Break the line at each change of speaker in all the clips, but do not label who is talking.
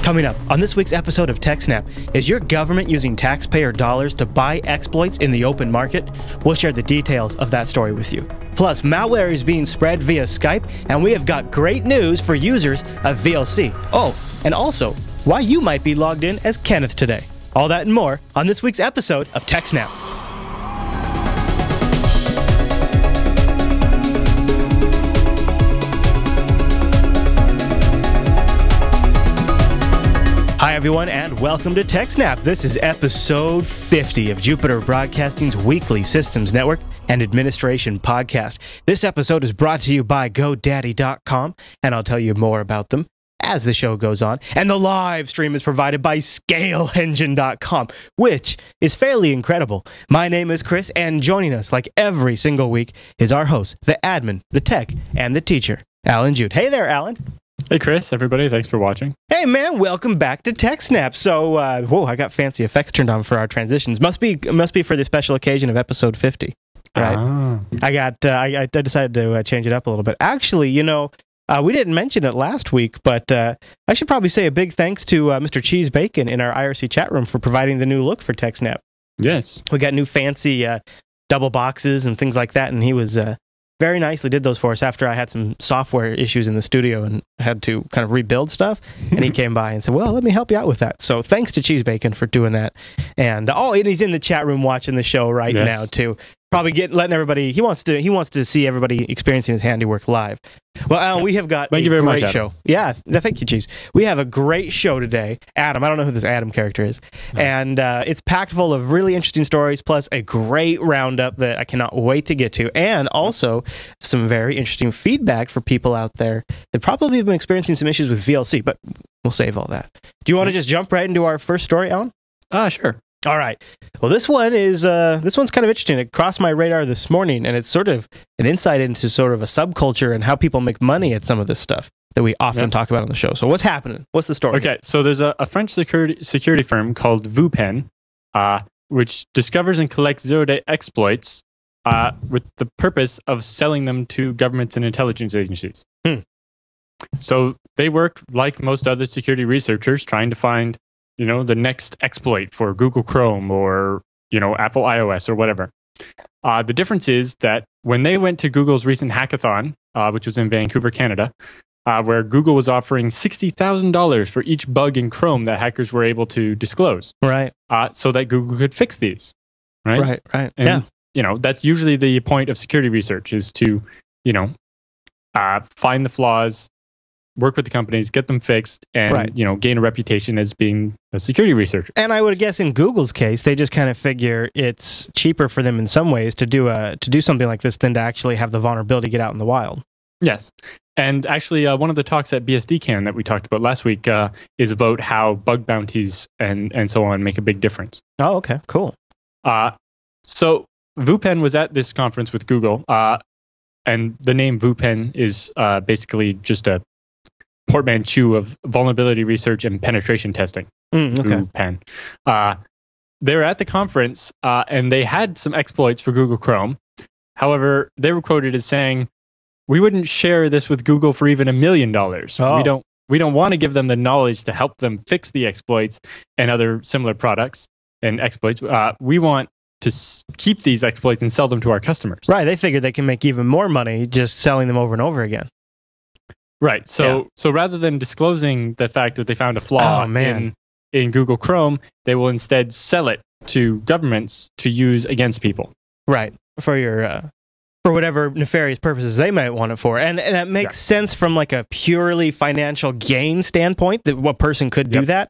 Coming up on this week's episode of TechSNAP, is your government using taxpayer dollars to buy exploits in the open market? We'll share the details of that story with you. Plus, malware is being spread via Skype, and we have got great news for users of VLC. Oh, and also, why you might be logged in as Kenneth today. All that and more on this week's episode of TechSNAP. Hi everyone, and welcome to TechSNAP. This is episode 50 of Jupiter Broadcasting's weekly systems network and administration podcast. This episode is brought to you by GoDaddy.com, and I'll tell you more about them as the show goes on. And the live stream is provided by ScaleEngine.com, which is fairly incredible. My name is Chris, and joining us like every single week is our host, the admin, the tech, and the teacher, Alan Jude. Hey there, Alan.
Hey Chris, everybody, thanks for watching.
Hey man, welcome back to TechSNAP. So, whoa, I got fancy effects turned on for our transitions. Must be for the special occasion of episode 50, right?
Ah.
I decided to change it up a little bit. Actually, you know, we didn't mention it last week, but I should probably say a big thanks to Mr. Cheese Bacon in our IRC chat room for providing the new look for TechSNAP.
Yes.
We got new fancy double boxes and things like that, and he was very nicely did those for us after I had some software issues in the studio and had to kind of rebuild stuff. And he came by and said, well, let me help you out with that. So thanks to Cheese Bacon for doing that. And and he's in the chat room watching the show right now too. Probably letting everybody, he wants to see everybody experiencing his handiwork live. Well, Alan, we have got a great show. Yeah, thank you, Cheese. We have a great show today. Adam, I don't know who this Adam character is. And it's packed full of really interesting stories, plus a great roundup that I cannot wait to get to. And also some very interesting feedback for people out there that probably have been experiencing some issues with VLC, but we'll save all that. Do you want to just jump right into our first story, Alan?
Sure.
All right. Well, this one's kind of interesting. It crossed my radar this morning, and it's sort of an insight into sort of a subculture and how people make money at some of this stuff that we often talk about on the show. So what's happening? What's the story?
Okay, so there's a French security firm called VUPEN, which discovers and collects zero-day exploits with the purpose of selling them to governments and intelligence agencies. So they work like most other security researchers, trying to find the next exploit for Google Chrome or, Apple iOS or whatever. The difference is that when they went to Google's recent hackathon, which was in Vancouver, Canada, where Google was offering $60,000 for each bug in Chrome that hackers were able to disclose.
Right.
So that Google could fix these. Right.
Right.
And, that's usually the point of security research is to, find the flaws, work with the companies, get them fixed, and gain a reputation as being a security researcher. And
I would guess in Google's case, they just kind of figure it's cheaper for them in some ways to do something like this than to actually have the vulnerability get out in the wild.
Yes. And actually, one of the talks at BSDCan that we talked about last week is about how bug bounties and so on make a big difference.
Oh, okay. Cool.
So VUPEN was at this conference with Google, and the name VUPEN is basically just a portmanteau of vulnerability research and penetration testing. VUPEN. They were at the conference, and they had some exploits for Google Chrome. However, they were quoted as saying, "We wouldn't share this with Google for even $1 million. Oh. We don't want to give them the knowledge to help them fix the exploits and other similar products and exploits. We want to keep these exploits and sell them to our customers."
Right. They figured they can make even more money just selling them over and over again.
Right. So rather than disclosing the fact that they found a flaw in Google Chrome, they will instead sell it to governments to use against people.
Right. For whatever nefarious purposes they might want it for. And that makes sense from like a purely financial gain standpoint, that what person could do that.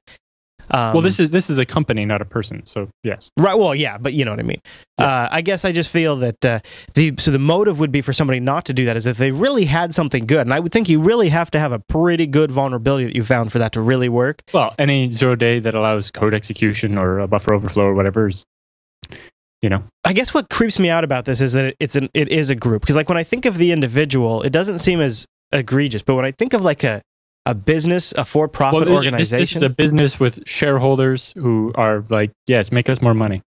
Well, this is a company, not a person. So yes,
right. Well, yeah, but you know what I mean. I guess I just feel that the motive would be for somebody not to do that is if they really had something good, and I would think you really have to have a pretty good vulnerability that you found for that to really work.
Well, any zero day that allows code execution or a buffer overflow or whatever is,
I guess what creeps me out about this is that it is a group, because like when I think of the individual, it doesn't seem as egregious, but when I think of like a business, a for-profit organization.
This is a business with shareholders who are like, yes, make us more money.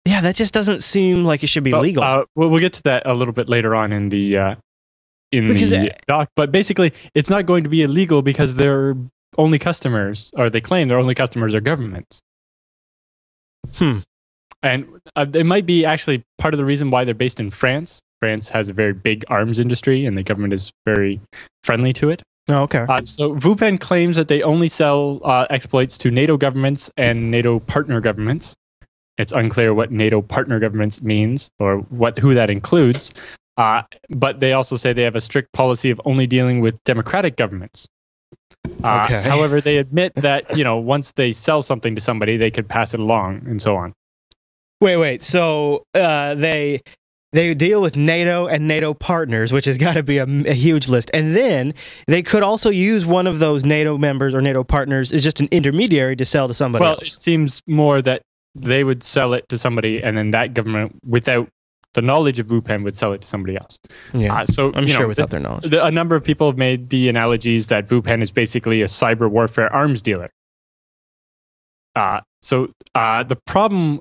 Yeah, that just doesn't seem like it should be legal.
We'll get to that a little bit later on in the doc. But basically, it's not going to be illegal because they're only customers, or they claim their only customers are governments. And it might be actually part of the reason why they're based in France. France has a very big arms industry, and the government is very friendly to it.
Oh, okay.
So VUPEN claims that they only sell exploits to NATO governments and NATO partner governments. It's unclear what NATO partner governments means or who that includes. But they also say they have a strict policy of only dealing with democratic governments.
Okay.
However, they admit that once they sell something to somebody, they could pass it along and so on.
Wait. So they deal with NATO and NATO partners, which has got to be a huge list. And then they could also use one of those NATO members or NATO partners as just an intermediary to sell to somebody else.
Well, it seems more that they would sell it to somebody, and then that government, without the knowledge of VUPEN, would sell it to somebody else.
Yeah,
so
I'm sure without their knowledge.
A number of people have made the analogies that VUPEN is basically a cyber warfare arms dealer. So the problem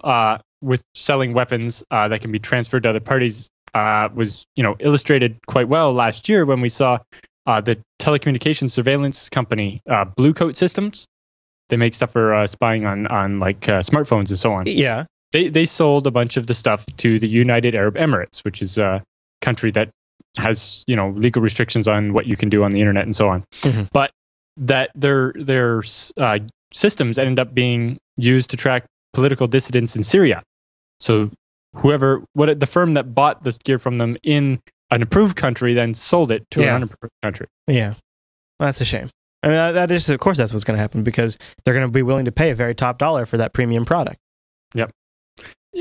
with selling weapons that can be transferred to other parties was illustrated quite well last year when we saw the telecommunications surveillance company Blue Coat Systems. They make stuff for spying on like smartphones and so on.
Yeah.
They sold a bunch of the stuff to the United Arab Emirates, which is a country that has legal restrictions on what you can do on the internet and so on. Mm-hmm. But that their systems ended up being used to track political dissidents in Syria. So the firm that bought this gear from them in an approved country then sold it to an unapproved country.
Yeah, that's a shame. I mean, of course, that's what's going to happen because they're going to be willing to pay a very top dollar for that premium product.
Yep.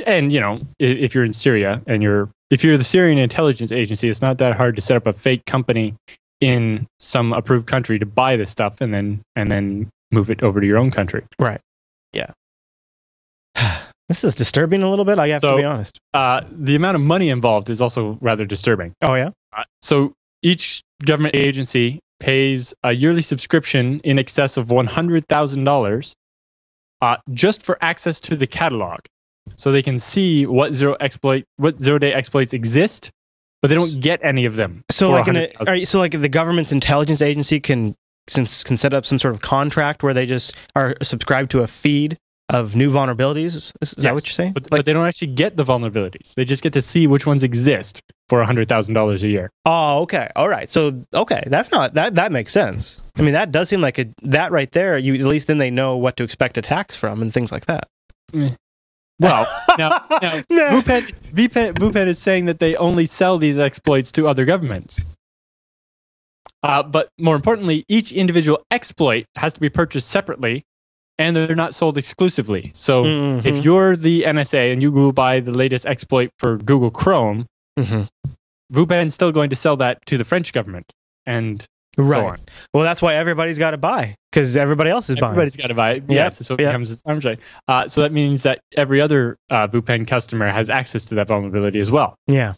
And if you're in Syria and if you're the Syrian intelligence agency, it's not that hard to set up a fake company in some approved country to buy this stuff and then move it over to your own country.
Right. Yeah. This is disturbing a little bit. I have to be honest.
The amount of money involved is also rather disturbing.
Oh yeah.
So each government agency pays a yearly subscription in excess of $100,000 just for access to the catalog, so they can see what zero-day exploits exist, but they don't get any of them.
So like the government's intelligence agency can set up some sort of contract where they just are subscribed to a feed of new vulnerabilities? Is that what you're saying?
But they don't actually get the vulnerabilities. They just get to see which ones exist for $100,000 a year.
Oh, okay. All right. So, okay. That makes sense. I mean, that does seem like that right there, at least then they know what to expect attacks from and things like that.
Well, now VUPEN is saying that they only sell these exploits to other governments. But more importantly, each individual exploit has to be purchased separately, and they're not sold exclusively. So if you're the NSA and you go buy the latest exploit for Google Chrome, VUPEN is still going to sell that to the French government and so on.
Well, that's why everybody's got to buy, because everybody else is buying.
Everybody's got to buy it. Yes, so it becomes this arms race. So that means that every other VUPEN customer has access to that vulnerability as well.
Yeah.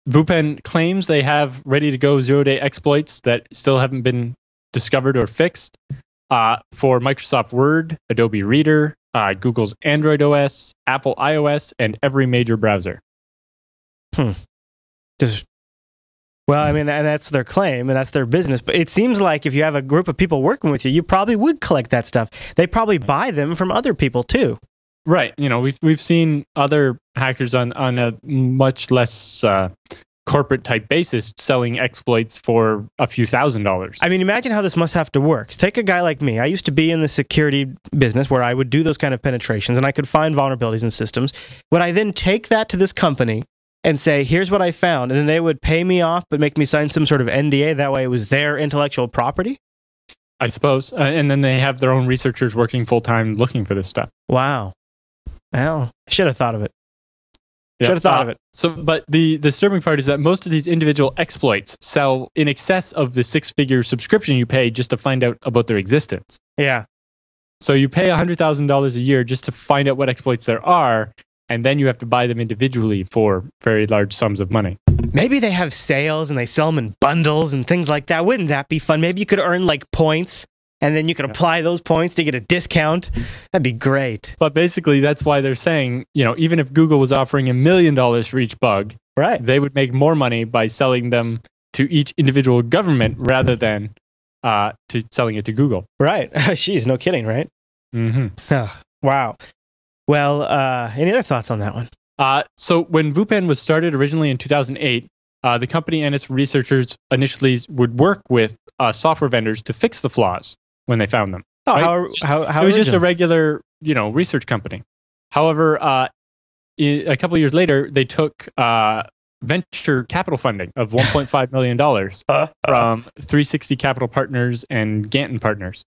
VUPEN claims they have ready-to-go zero-day exploits that still haven't been discovered or fixed for Microsoft Word, Adobe Reader, Google's Android OS, Apple iOS, and every major browser.
Well, I mean, and that's their claim, and that's their business. But it seems like if you have a group of people working with you, you probably would collect that stuff. They probably buy them from other people too.
Right. We've seen other hackers on a much less corporate type basis selling exploits for a few $1,000s.
I mean, imagine how this must have to work. Take a guy like me. I used to be in the security business where I would do those kind of penetrations and I could find vulnerabilities in systems. Would I then take that to this company and say, here's what I found, and then they would pay me off but make me sign some sort of NDA? That way it was their intellectual property?
I suppose. And then they have their own researchers working full-time looking for this stuff.
Wow. Well, I should have thought of it. Should have thought of it.
But the disturbing part is that most of these individual exploits sell in excess of the six-figure subscription you pay just to find out about their existence.
Yeah.
So you pay $100,000 a year just to find out what exploits there are, and then you have to buy them individually for very large sums of money.
Maybe they have sales and they sell them in bundles and things like that. Wouldn't that be fun? Maybe you could earn like points, and then you could apply those points to get a discount. That'd be great.
But basically, that's why they're saying, even if Google was offering $1 million for each bug,
right,
they would make more money by selling them to each individual government rather than to selling it to Google.
Right. Jeez, no kidding, right? Oh, wow. Well, any other thoughts on that one?
So when VUPen was started originally in 2008, the company and its researchers initially would work with software vendors to fix the flaws when they found them.
Oh,
right?
how
it was just a regular, research company. However, a couple of years later, they took venture capital funding of $1.5 million from 360 Capital Partners and Ganton Partners.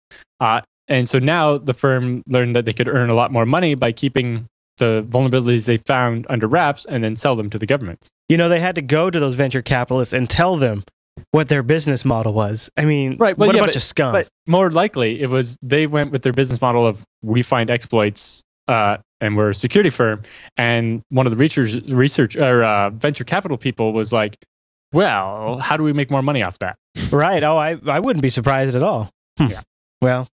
And so now the firm learned that they could earn a lot more money by keeping the vulnerabilities they found under wraps and then sell them to the governments.
They had to go to those venture capitalists and tell them what their business model was. I mean, right, what a bunch of scum.
But more likely, it was they went with their business model of we find exploits and we're a security firm. And one of the venture capital people was like, well, how do we make more money off that?
Right. Oh, I wouldn't be surprised at all.
Yeah.
Well,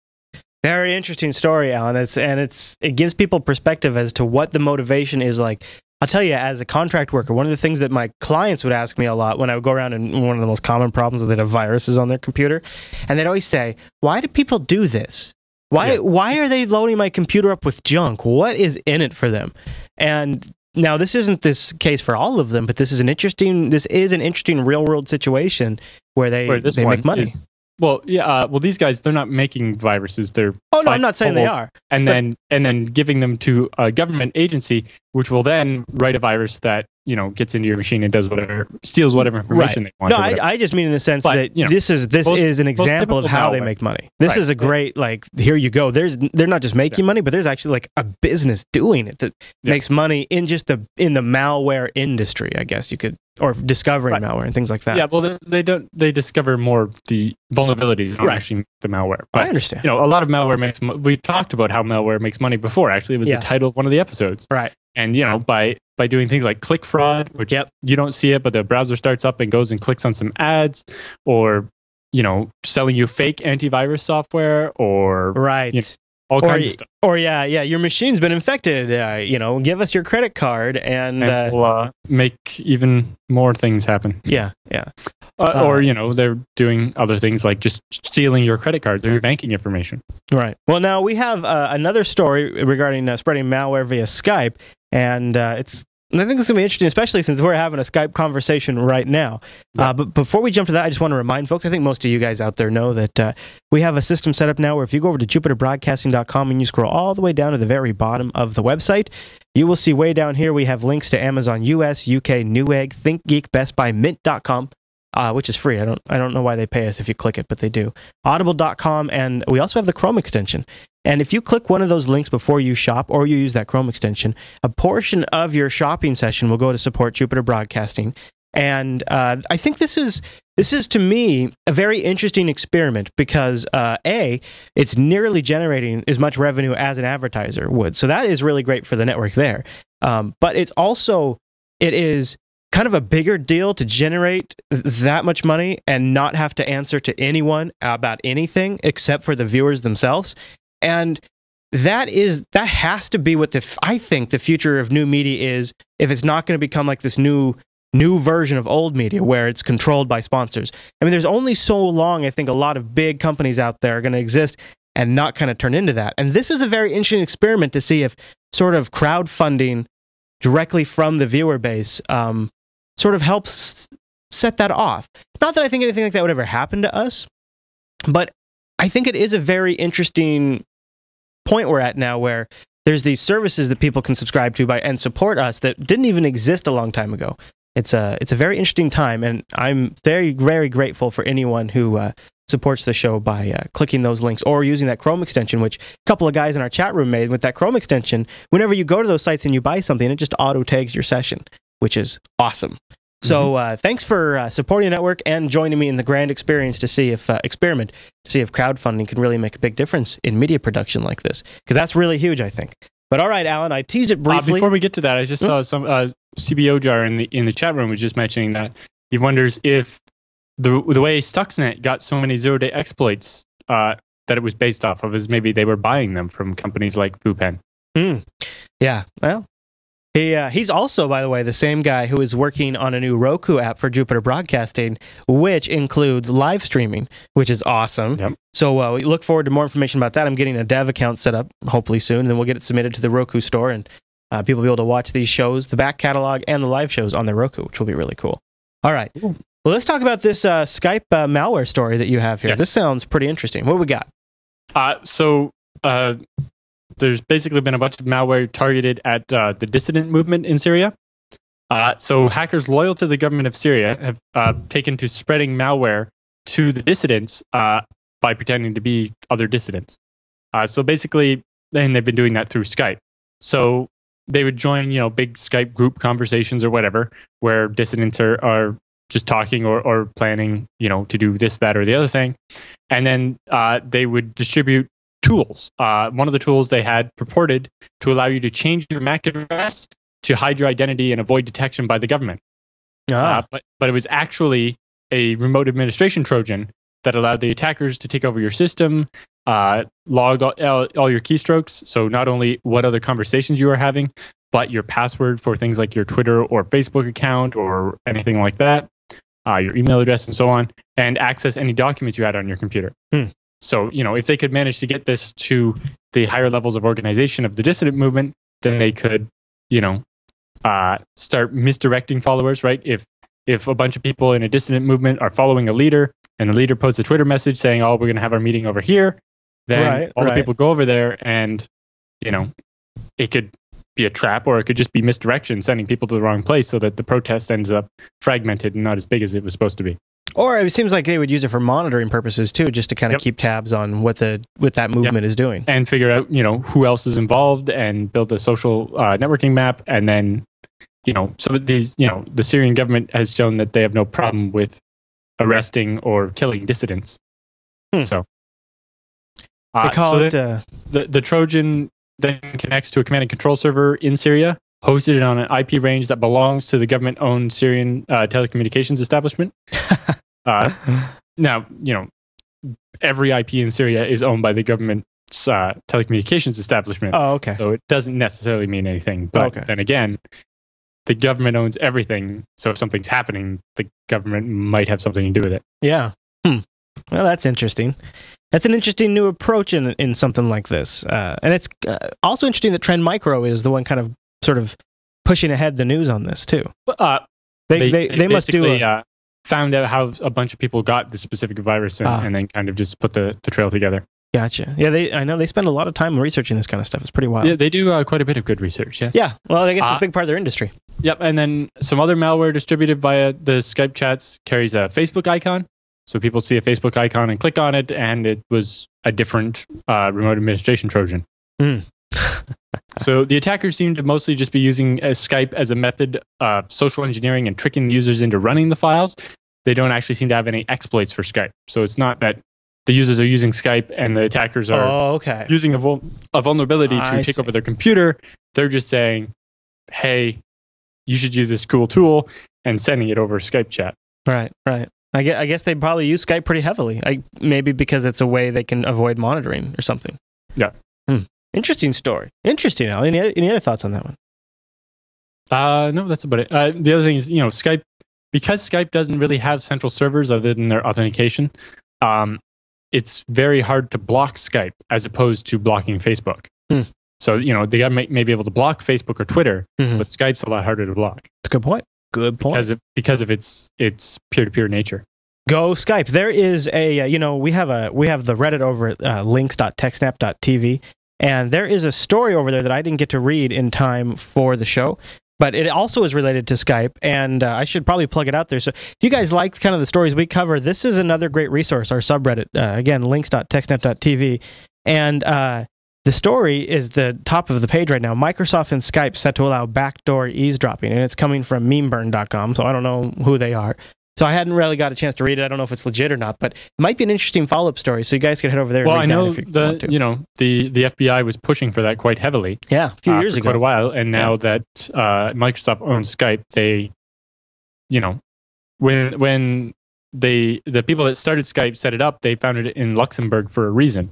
very interesting story, Alan. It gives people perspective as to what the motivation is like. I'll tell you, as a contract worker, one of the things that my clients would ask me a lot when I would go around, and one of the most common problems was they'd have viruses on their computer, and they'd always say, why do people do this? Why are they loading my computer up with junk? What is in it for them? And now this isn't this case for all of them, but this is an interesting real world situation where they make money.
These guys, they're not making viruses. They're
I'm not saying they are.
And then giving them to a government agency, which will then write a virus that gets into your machine and does steals whatever information they want.
No, I just mean in the sense that this is an example of how they make money. This is a great here you go. They're not just making money, but there's actually a business doing it that makes money in the malware industry, I guess you could. Or discovering malware and things like that.
Yeah, well, they discover more of the vulnerabilities than actually the malware. But,
I understand.
A lot of malware we talked about how malware makes money before. Actually, it was the title of one of the episodes.
Right.
And, by doing things like click fraud, which you don't see it, but the browser starts up and goes and clicks on some ads, or, selling you fake antivirus software, or all kinds of stuff.
Or your machine's been infected. Give us your credit card, and
we'll make even more things happen.
Yeah.
Or they're doing other things like just stealing your credit cards or your banking information.
Right. Well, now we have another story regarding spreading malware via Skype, and I think this is going to be interesting, especially since we're having a Skype conversation right now. But before we jump to that, I just want to remind folks, I think most of you guys out there know that we have a system set up now where if you go over to jupiterbroadcasting.com and you scroll all the way down to the very bottom of the website, you will see way down here we have links to Amazon US, UK, Newegg, ThinkGeek, Best Buy, Mint.com, which is free. I don't know why they pay us if you click it, but they do. Audible.com, and we also have the Chrome extension. And if you click one of those links before you shop or you use that Chrome extension, a portion of your shopping session will go to support Jupiter Broadcasting. And I think this is to me a very interesting experiment because it's nearly generating as much revenue as an advertiser would. So that is really great for the network there. But it is kind of a bigger deal to generate that much money and not have to answer to anyone about anything except for the viewers themselves. And that has to be what I think the future of new media is, if it's not going to become like this new version of old media where it's controlled by sponsors. I mean, there's only so long I think a lot of big companies out there are going to exist and not kind of turn into that. And this is a very interesting experiment to see if sort of crowdfunding directly from the viewer base sort of helps set that off. Not that I think anything like that would ever happen to us, but I think it is a very interesting point we're at now where there's these services that people can subscribe to and support us that didn't even exist a long time ago. It's a very interesting time, and I'm very, very grateful for anyone who supports the show by clicking those links or using that Chrome extension, which a couple of guys in our chat room made. With that Chrome extension, whenever you go to those sites and you buy something, it just auto tags your session, which is awesome. So thanks for supporting the network and joining me in the grand experience to see if crowdfunding can really make a big difference in media production like this, because that's really huge, I think. But all right, Alan, I teased it briefly.
Before we get to that, I just saw some CBO Jar in the chat room was just mentioning that he wonders if the way Stuxnet got so many zero-day exploits that it was based off of is maybe they were buying them from companies like VUPen.
Yeah, well, He's also, by the way, the same guy who is working on a new Roku app for Jupiter Broadcasting, which includes live streaming, which is awesome.
Yep.
So we look forward to more information about that. I'm getting a dev account set up, hopefully soon, and then we'll get it submitted to the Roku store, and people will be able to watch these shows, the back catalog, and the live shows on their Roku, which will be really cool. All right. Cool. Well, let's talk about this Skype malware story that you have here. Yes. This sounds pretty interesting. What do we got?
There's basically been a bunch of malware targeted at the dissident movement in Syria. So hackers loyal to the government of Syria have taken to spreading malware to the dissidents by pretending to be other dissidents. So basically, and they've been doing that through Skype. So they would join, big Skype group conversations or whatever, where dissidents are just talking or planning, to do this, that, or the other thing. And then they would distribute tools. One of the tools they had purported to allow you to change your MAC address to hide your identity and avoid detection by the government. But it was actually a remote administration Trojan that allowed the attackers to take over your system, log all your keystrokes. So not only what other conversations you are having, but your password for things like your Twitter or Facebook account or anything like that, your email address and so on, and access any documents you had on your computer. So, if they could manage to get this to the higher levels of organization of the dissident movement, then they could, start misdirecting followers, right? If a bunch of people in a dissident movement are following a leader and the leader posts a Twitter message saying, oh, we're going to have our meeting over here, then all the people go over there and, it could be a trap, or it could just be misdirection, sending people to the wrong place so that the protest ends up fragmented and not as big as it was supposed to be.
Or it seems like they would use it for monitoring purposes too, just to kind of keep tabs on what that movement is doing,
and figure out who else is involved and build a social networking map. And then some of these the Syrian government has shown that they have no problem with arresting or killing dissidents. So
they call it
the Trojan then connects to a command and control server in Syria, hosted on an IP range that belongs to the government-owned Syrian telecommunications establishment. Now, every IP in Syria is owned by the government's telecommunications establishment.
Oh, okay.
So it doesn't necessarily mean anything. But then again, the government owns everything. So if something's happening, the government might have something to do with it.
Yeah. Well, that's interesting. That's an interesting new approach in something like this. And it's also interesting that Trend Micro is the one kind of sort of pushing ahead the news on this too. They must do
found out how a bunch of people got the specific virus and then kind of just put the trail together.
Gotcha. Yeah, I know they spend a lot of time researching this kind of stuff. It's pretty wild.
Yeah, they do quite a bit of good research. Yes.
Yeah. Well, I guess it's a big part of their industry.
Yep. And then some other malware distributed via the Skype chats carries a Facebook icon. So people see a Facebook icon and click on it, and it was a different remote administration Trojan. So the attackers seem to mostly just be using Skype as a method of social engineering and tricking users into running the files. They don't actually seem to have any exploits for Skype. So it's not that the users are using Skype and the attackers are using a vulnerability to take over their computer. They're just saying, hey, you should use this cool tool, and sending it over Skype chat.
Right. I guess they probably use Skype pretty heavily. Maybe because it's a way they can avoid monitoring or something.
Yeah.
Interesting story. Interesting, Al. Any other thoughts on that one?
No, that's about it. The other thing is, Skype, because Skype doesn't really have central servers other than their authentication, it's very hard to block Skype as opposed to blocking Facebook. So, they may be able to block Facebook or Twitter, but Skype's a lot harder to block.
That's a good point. Good point.
Because of its peer-to-peer nature.
Go Skype. There is a we have the Reddit over at links.techsnap.tv, and there is a story over there that I didn't get to read in time for the show, but it also is related to Skype, and I should probably plug it out there. So if you guys like kind of the stories we cover, this is another great resource. Our subreddit, again, links.techsnap.tv, and the story is the top of the page right now. Microsoft and Skype set to allow backdoor eavesdropping, and it's coming from memeburn.com, so I don't know who they are. So I hadn't really got a chance to read it. I don't know if it's legit or not, but it might be an interesting follow-up story, so you guys can head over there and read that if you want to. The FBI was pushing for that quite heavily. Yeah, a few years ago.
Quite a while, and now that Microsoft owns Skype, they, when the people that started Skype set it up, they founded it in Luxembourg for a reason.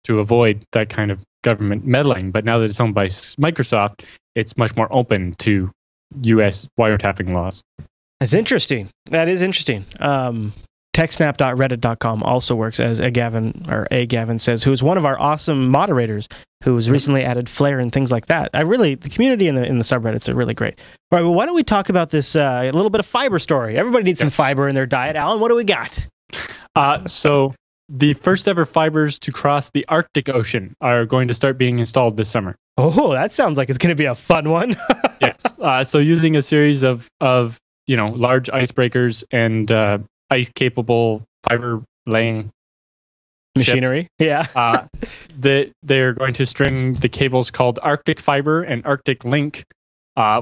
To avoid that kind of government meddling. But now that it's owned by Microsoft, it's much more open to U.S. wiretapping laws.
That's interesting. That is interesting. TechSNAP.reddit.com also works, as A Gavin says, who is one of our awesome moderators who has recently added Flare and things like that. The community in the subreddits are really great. All right, well, why don't we talk about this a little bit of fiber story? Everybody needs some fiber in their diet. Alan, what do we got?
So the first ever fibers to cross the Arctic Ocean are going to start being installed this summer.
Oh, that sounds like it's going to be a fun one.
Yes. So using a series of large icebreakers and ice-capable fiber-laying
machinery.
Ships, they're going to string the cables called Arctic Fiber and Arctic Link,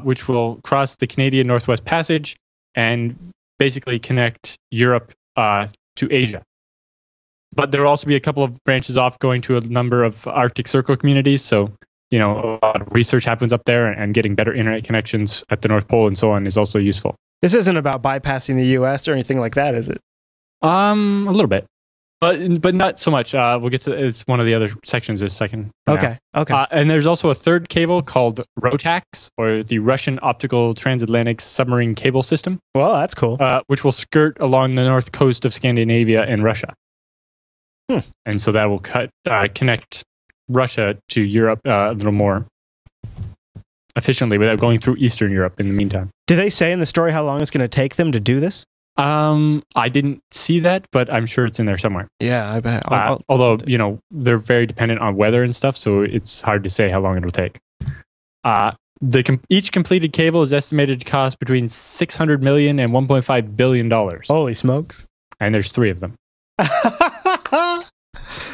which will cross the Canadian Northwest Passage and basically connect Europe to Asia. But there will also be a couple of branches off going to a number of Arctic Circle communities. So, a lot of research happens up there, and getting better internet connections at the North Pole and so on is also useful.
This isn't about bypassing the U.S. or anything like that, is it?
A little bit, but not so much. We'll get to it's one of the other sections this second.
Okay.
And there's also a third cable called ROTAX, or the Russian Optical Transatlantic Submarine Cable System.
Well, that's cool.
Which will skirt along the north coast of Scandinavia and Russia. And so that will connect Russia to Europe a little more efficiently without going through Eastern Europe in the meantime.
Do they say in the story how long it's going to take them to do this?
I didn't see that, but I'm sure it's in there somewhere.
Yeah, I bet.
Although, they're very dependent on weather and stuff, so it's hard to say how long it'll take. Each completed cable is estimated to cost between $600 million and $1.5 billion.
Holy smokes.
And there's 3 of them.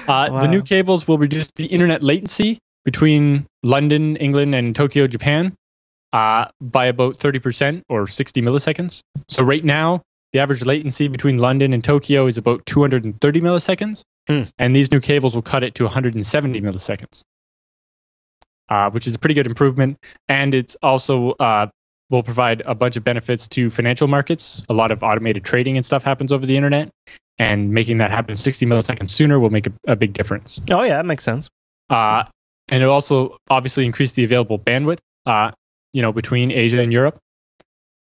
The new cables will reduce the internet latency between London, England, and Tokyo, Japan, by about 30% or 60 milliseconds. So right now, the average latency between London and Tokyo is about 230 milliseconds, and these new cables will cut it to 170 milliseconds, which is a pretty good improvement. And it's also will provide a bunch of benefits to financial markets. A lot of automated trading and stuff happens over the internet, and making that happen 60 milliseconds sooner will make a big difference.
Oh yeah, that makes sense.
And it'll also obviously increase the available bandwidth, between Asia and Europe.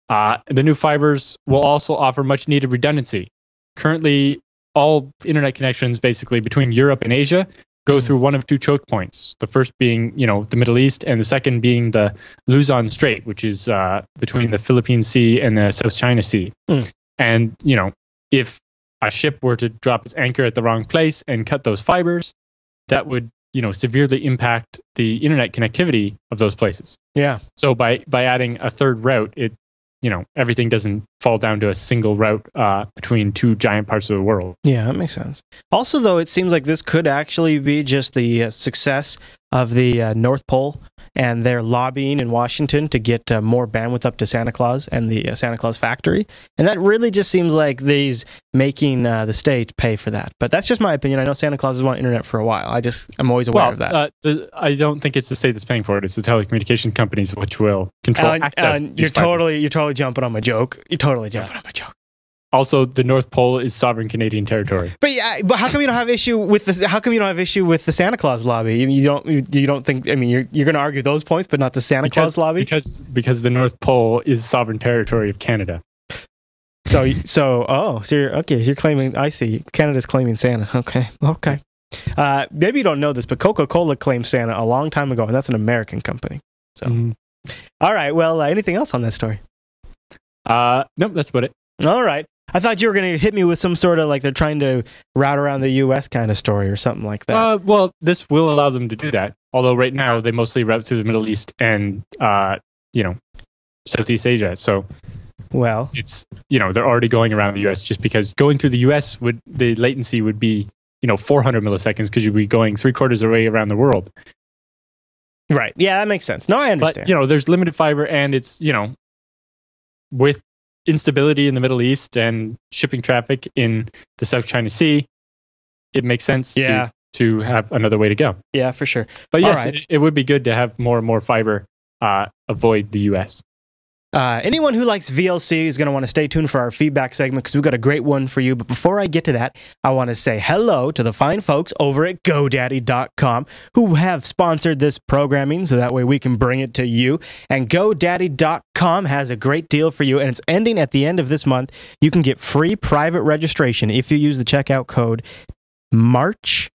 The new fibers will also offer much needed redundancy. Currently, all internet connections basically between Europe and Asia go through one of 2 choke points. The first being, the Middle East, and the second being the Luzon Strait, which is between the Philippine Sea and the South China Sea. And, if a ship were to drop its anchor at the wrong place and cut those fibers, that would severely impact the internet connectivity of those places.
Yeah.
So by adding a third route, everything doesn't fall down to a single route between 2 giant parts of the world.
Yeah, that makes sense. Also, though, it seems like this could actually be just the success of the North Pole and their lobbying in Washington to get more bandwidth up to Santa Claus and the Santa Claus factory. And that really just seems like they's making the state pay for that. But that's just my opinion. I know Santa Claus has wanted internet for a while. I'm always aware of that.
I don't think it's the state that's paying for it. It's the telecommunication companies which will control access.
You're totally jumping on my joke. You're totally jumping on my joke.
Also, the North Pole is sovereign Canadian territory.
But how come you don't have issue with this? How come you don't have issue with the Santa Claus lobby? You don't think? I mean, you're going to argue those points, but not the Santa Claus lobby
because the North Pole is sovereign territory of Canada.
So you're claiming. I see. Canada's claiming Santa. Okay. Maybe you don't know this, but Coca-Cola claimed Santa a long time ago, and that's an American company. So, all right. Well, anything else on that story?
Nope. That's about it.
All right. I thought you were going to hit me with some sort of they're trying to route around the U.S. kind of story or something like that.
Well, this will allow them to do that. Although right now they mostly route through the Middle East and Southeast Asia. So,
well,
it's they're already going around the U.S. just because going through the U.S. the latency would be 400 milliseconds because you'd be going 3/4 of the way around the world.
Right. Yeah, that makes sense. No, I understand.
But there's limited fiber, and it's with instability in the Middle East and shipping traffic in the South China Sea, it makes sense to have another way to go.
Yeah, for sure.
But yes, it would be good to have more and more fiber avoid the U.S.
Anyone who likes VLC is going to want to stay tuned for our feedback segment because we've got a great one for you. But before I get to that, I want to say hello to the fine folks over at GoDaddy.com who have sponsored this programming so that way we can bring it to you. And GoDaddy.com has a great deal for you, and it's ending at the end of this month. You can get free private registration if you use the checkout code March8,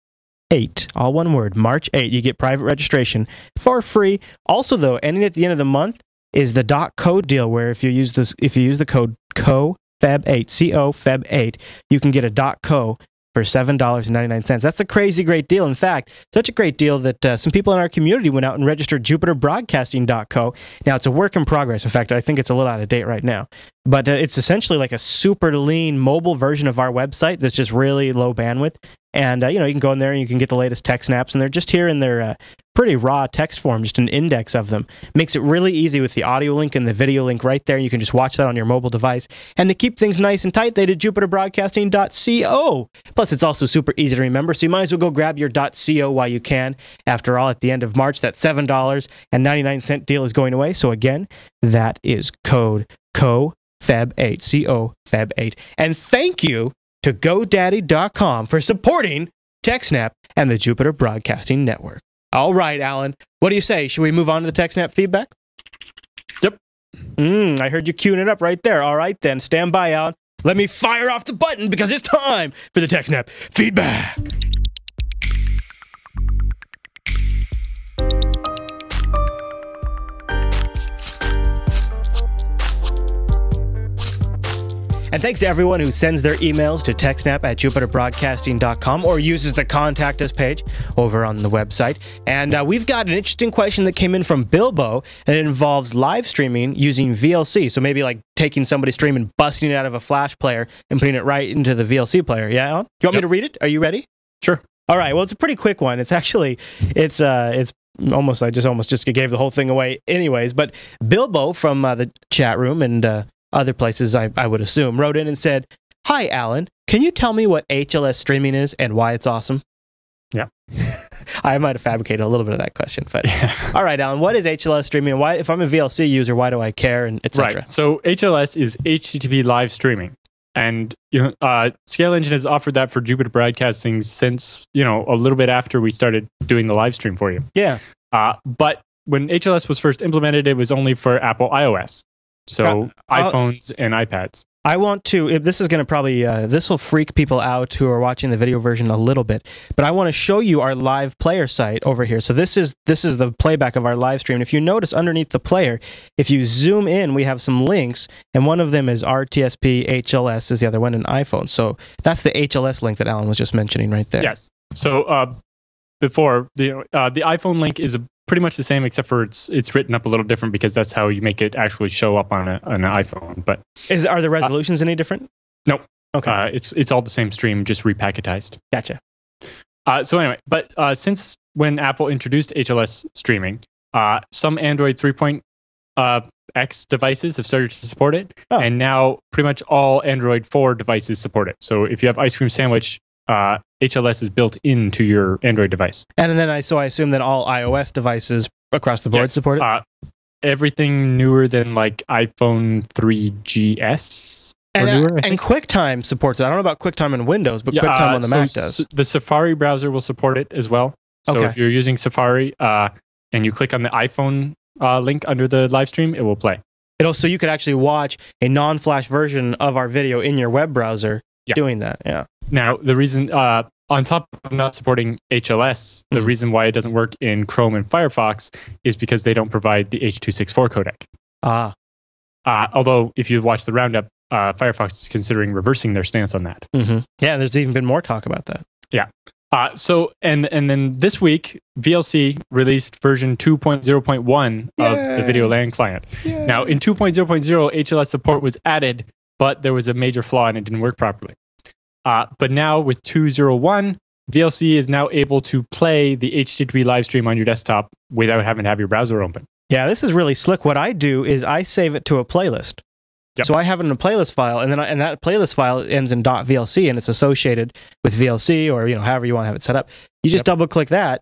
all one word, March8. You get private registration for free. Also, though, ending at the end of the month is the .code deal, where if you use the code COFEB8, COFEB8, you can get a .co for $7.99. That's a crazy great deal. In fact, such a great deal that some people in our community went out and registered JupiterBroadcasting.co. Now, it's a work in progress. In fact, I think it's a little out of date right now. But it's essentially like a super lean mobile version of our website that's just really low bandwidth. And, you can go in there and you can get the latest TechSNAPs, and they're just here in their pretty raw text form, just an index of them. Makes it really easy with the audio link and the video link right there. You can just watch that on your mobile device. And to keep things nice and tight, they did JupiterBroadcasting.co. Plus, it's also super easy to remember, so you might as well go grab your .co while you can. After all, at the end of March, that $7.99 deal is going away. So again, that is code COFEB8, COFEB8. And thank you to GoDaddy.com for supporting TechSNAP and the Jupiter Broadcasting Network. All right, Alan, what do you say? Should we move on to the TechSNAP feedback?
Yep.
I heard you queuing it up right there. All right, then. Stand by, Alan. Let me fire off the button because it's time for the TechSNAP feedback. And thanks to everyone who sends their emails to TechSNAP at JupiterBroadcasting.com or uses the Contact Us page over on the website. And we've got an interesting question that came in from Bilbo, and it involves live streaming using VLC. So maybe like taking somebody's stream and busting it out of a Flash player and putting it right into the VLC player. Yeah, Alan? You want me to read it? Are you ready?
Sure.
All right. Well, it's a pretty quick one. It's actually, it's almost, I just gave the whole thing away anyways. But Bilbo from the chat room and other places, I would assume, wrote in and said, "Hi, Alan. Can you tell me what HLS streaming is and why it's awesome?"
Yeah.
I might have fabricated a little bit of that question, but all right, Alan, what is HLS streaming? And why, if I'm a VLC user, why do I care, and etc.?
Right. So HLS is HTTP live streaming. And Scale Engine has offered that for Jupiter Broadcasting since, a little bit after we started doing the live stream for you.
Yeah.
But when HLS was first implemented, it was only for Apple iOS. So iPhones and iPads.
I want to, if this is going to probably, this will freak people out who are watching the video version a little bit, but I want to show you our live player site over here. So this is the playback of our live stream. And if you notice underneath the player, if you zoom in, we have some links, and one of them is RTSP, HLS is the other one, and iPhone. So that's the HLS link that Alan was just mentioning right there.
Yes. So before, the iPhone link is pretty much the same, except for it's written up a little different because that's how you make it actually show up on an iPhone. But
are the resolutions any different?
No.
Okay.
It's all the same stream, just repacketized.
Gotcha.
So anyway, but since when Apple introduced HLS streaming, some Android 3.x devices have started to support it, and now pretty much all Android 4 devices support it. So if you have Ice Cream Sandwich, HLS is built into your Android device. And
then I assume that all iOS devices across the board support it?
Everything newer than like iPhone 3GS.
And QuickTime supports it. I don't know about QuickTime on Windows, but QuickTime on the Mac does.
The Safari browser will support it as well. So if you're using Safari and you click on the iPhone link under the live stream, it will play.
So you could actually watch a non-flash version of our video in your web browser doing that. Yeah.
Now, the reason, on top of not supporting HLS, the reason why it doesn't work in Chrome and Firefox is because they don't provide the H.264 codec. Although, if you watch the roundup, Firefox is considering reversing their stance on that.
Yeah, there's even been more talk about that.
Yeah. So, and then this week, VLC released version 2.0.1 of the Video LAN client. Yay. Now, in 2.0.0, HLS support was added, but there was a major flaw and it didn't work properly. But now with 2.0.1, VLC is now able to play the HTTP live stream on your desktop without having to have your browser open.
Yeah, this is really slick. What I do is I save it to a playlist. Yep. So I have it in a playlist file, and then that playlist file ends in .vlc, and it's associated with VLC or however you want to have it set up. You just double click that,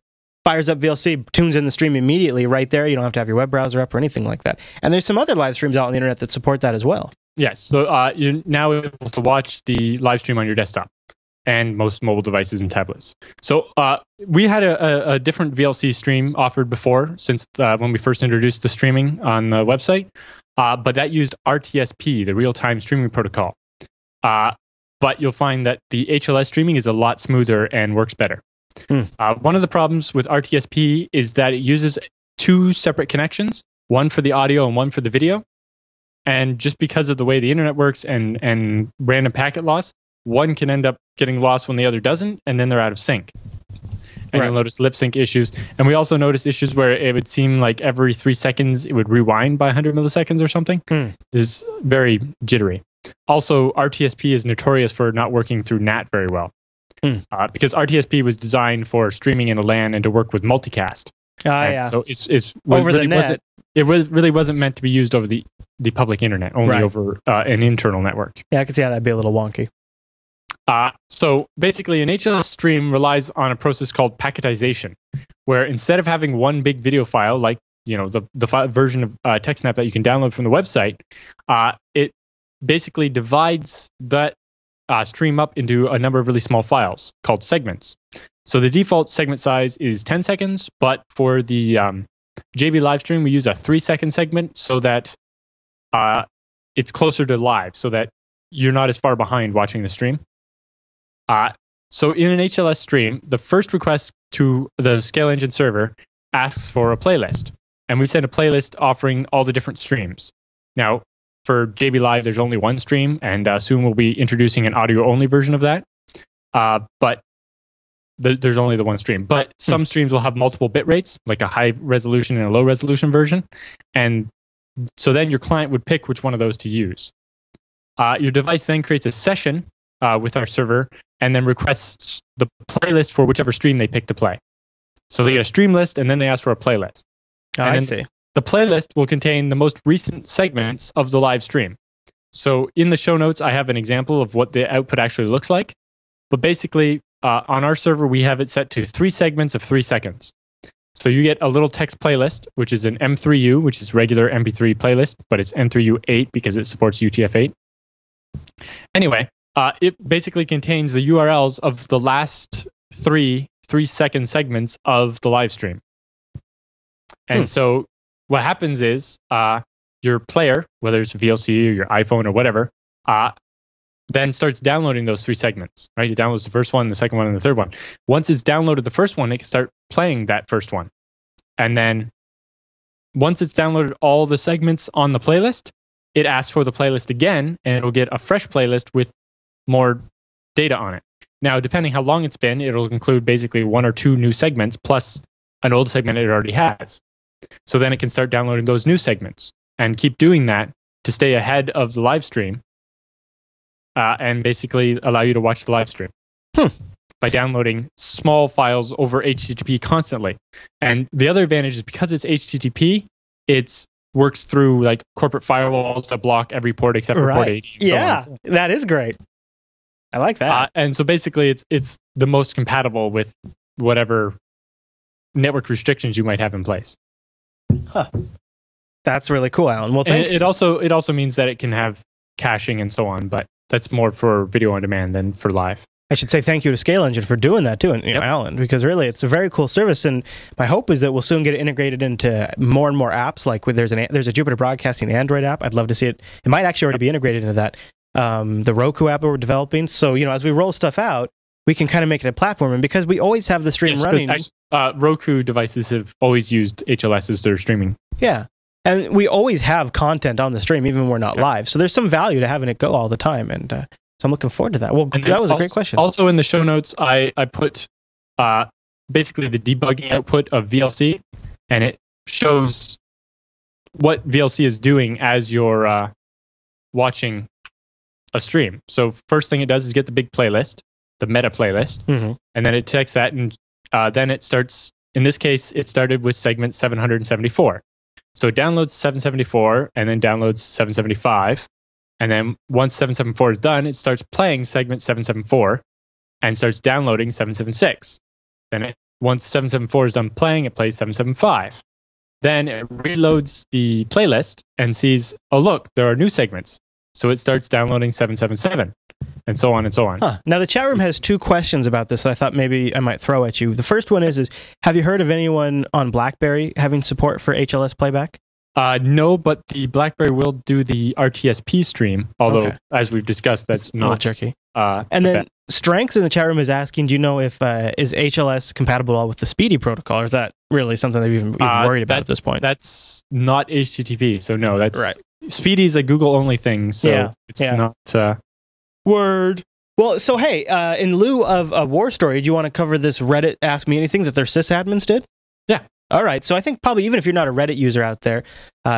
fires up VLC, tunes in the stream immediately right there. You don't have to have your web browser up or anything like that. And there's some other live streams out on the internet that support that as well.
Yes. So you're now able to watch the live stream on your desktop and most mobile devices and tablets. So we had a different VLC stream offered before, since when we first introduced the streaming on the website, but that used RTSP, the real-time streaming protocol. But you'll find that the HLS streaming is a lot smoother and works better. One of the problems with RTSP is that it uses two separate connections, one for the audio and one for the video. And just because of the way the internet works and random packet loss, one can end up getting lost when the other doesn't, and then they're out of sync. And you'll notice lip sync issues. And we also noticed issues where it would seem like every 3 seconds it would rewind by 100 milliseconds or something. It's very jittery. Also, RTSP is notorious for not working through NAT very well. Because RTSP was designed for streaming in a LAN and to work with multicast. So it's
over
really
the net.
It really wasn't meant to be used over the public internet, only over an internal network.
Yeah, I could see how that'd be a little wonky.
So basically, an HLS stream relies on a process called packetization, where instead of having one big video file, like the version of TechSNAP that you can download from the website, it basically divides that stream up into a number of really small files called segments. So the default segment size is 10 seconds, but for the JB live stream, we use a 3-second segment so that it's closer to live, so that you're not as far behind watching the stream. So in an HLS stream, the first request to the Scale Engine server asks for a playlist. And we send a playlist offering all the different streams. Now, for JB Live, there's only one stream, and soon we'll be introducing an audio-only version of that. But there's only the one stream. But some streams will have multiple bit rates, like a high resolution and a low resolution version. And so then your client would pick which one of those to use. Your device then creates a session with our server and then requests the playlist for whichever stream they pick to play. So they get a stream list, and then they ask for a playlist.
I see.
The playlist will contain the most recent segments of the live stream. So in the show notes, I have an example of what the output actually looks like. But basically, on our server, we have it set to 3 segments of 3 seconds. So you get a little text playlist, which is an M3U, which is regular MP3 playlist, but it's M3U 8 because it supports UTF-8. Anyway, it basically contains the URLs of the last 3-second segments of the live stream. And so what happens is your player, whether it's VLC or your iPhone or whatever, then starts downloading those 3 segments, right? It downloads the first one, the second one, and the third one. Once it's downloaded the first one, it can start playing that first one. And then once it's downloaded all the segments on the playlist, it asks for the playlist again, and it'll get a fresh playlist with more data on it. Now, depending how long it's been, it'll include basically 1 or 2 new segments plus an old segment it already has. So then it can start downloading those new segments and keep doing that to stay ahead of the live stream and basically allow you to watch the live stream by downloading small files over HTTP constantly. And the other advantage is because it's HTTP, it works through like corporate firewalls that block every port except for port 80.
Yeah, that is great. I like that.
And so basically, it's the most compatible with whatever network restrictions you might have in place.
That's really cool, Alan. Well, thanks.
It also means that it can have caching and so on, but that's more for video on demand than for live.
I should say thank you to Scale Engine for doing that too, and Alan, because really it's a very cool service, and my hope is that we'll soon get it integrated into more and more apps. Like there's a Jupiter Broadcasting Android app. I'd love to see it. It might actually already be integrated into that. The Roku app that we're developing. So as we roll stuff out, we can kind of make it a platform, and because we always have the stream running.
Roku devices have always used HLS as their streaming.
Yeah. And we always have content on the stream, even when we're not live. So there's some value to having it go all the time. And so I'm looking forward to that. Well, that was a great question.
Also in the show notes, I put basically the debugging output of VLC, and it shows what VLC is doing as you're watching a stream. So first thing it does is get the big playlist, the meta playlist, and then it checks that, and then it starts, in this case, it started with segment 774. So it downloads 774 and then downloads 775. And then once 774 is done, it starts playing segment 774 and starts downloading 776. Then it once 774 is done playing, it plays 775. Then it reloads the playlist and sees, oh, look, there are new segments. So it starts downloading 777 and so on and so on.
Huh. Now, the chat room has two questions about this that I thought maybe I might throw at you. The first one is have you heard of anyone on BlackBerry having support for HLS playback?
No, but the BlackBerry will do the RTSP stream, although, as we've discussed, that's not
tricky. And then Strengths in the chat room is asking, do you know if is HLS compatible at all with the Speedy protocol, or is that really something they've even worried about at this point?
That's not HTTP, so no, that's
right.
Speedy's a Google-only thing, so it's not...
Word. Well, so hey, in lieu of a war story, do you want to cover this Reddit Ask Me Anything that their sysadmins did?
Yeah.
All right, so I think probably even if you're not a Reddit user out there,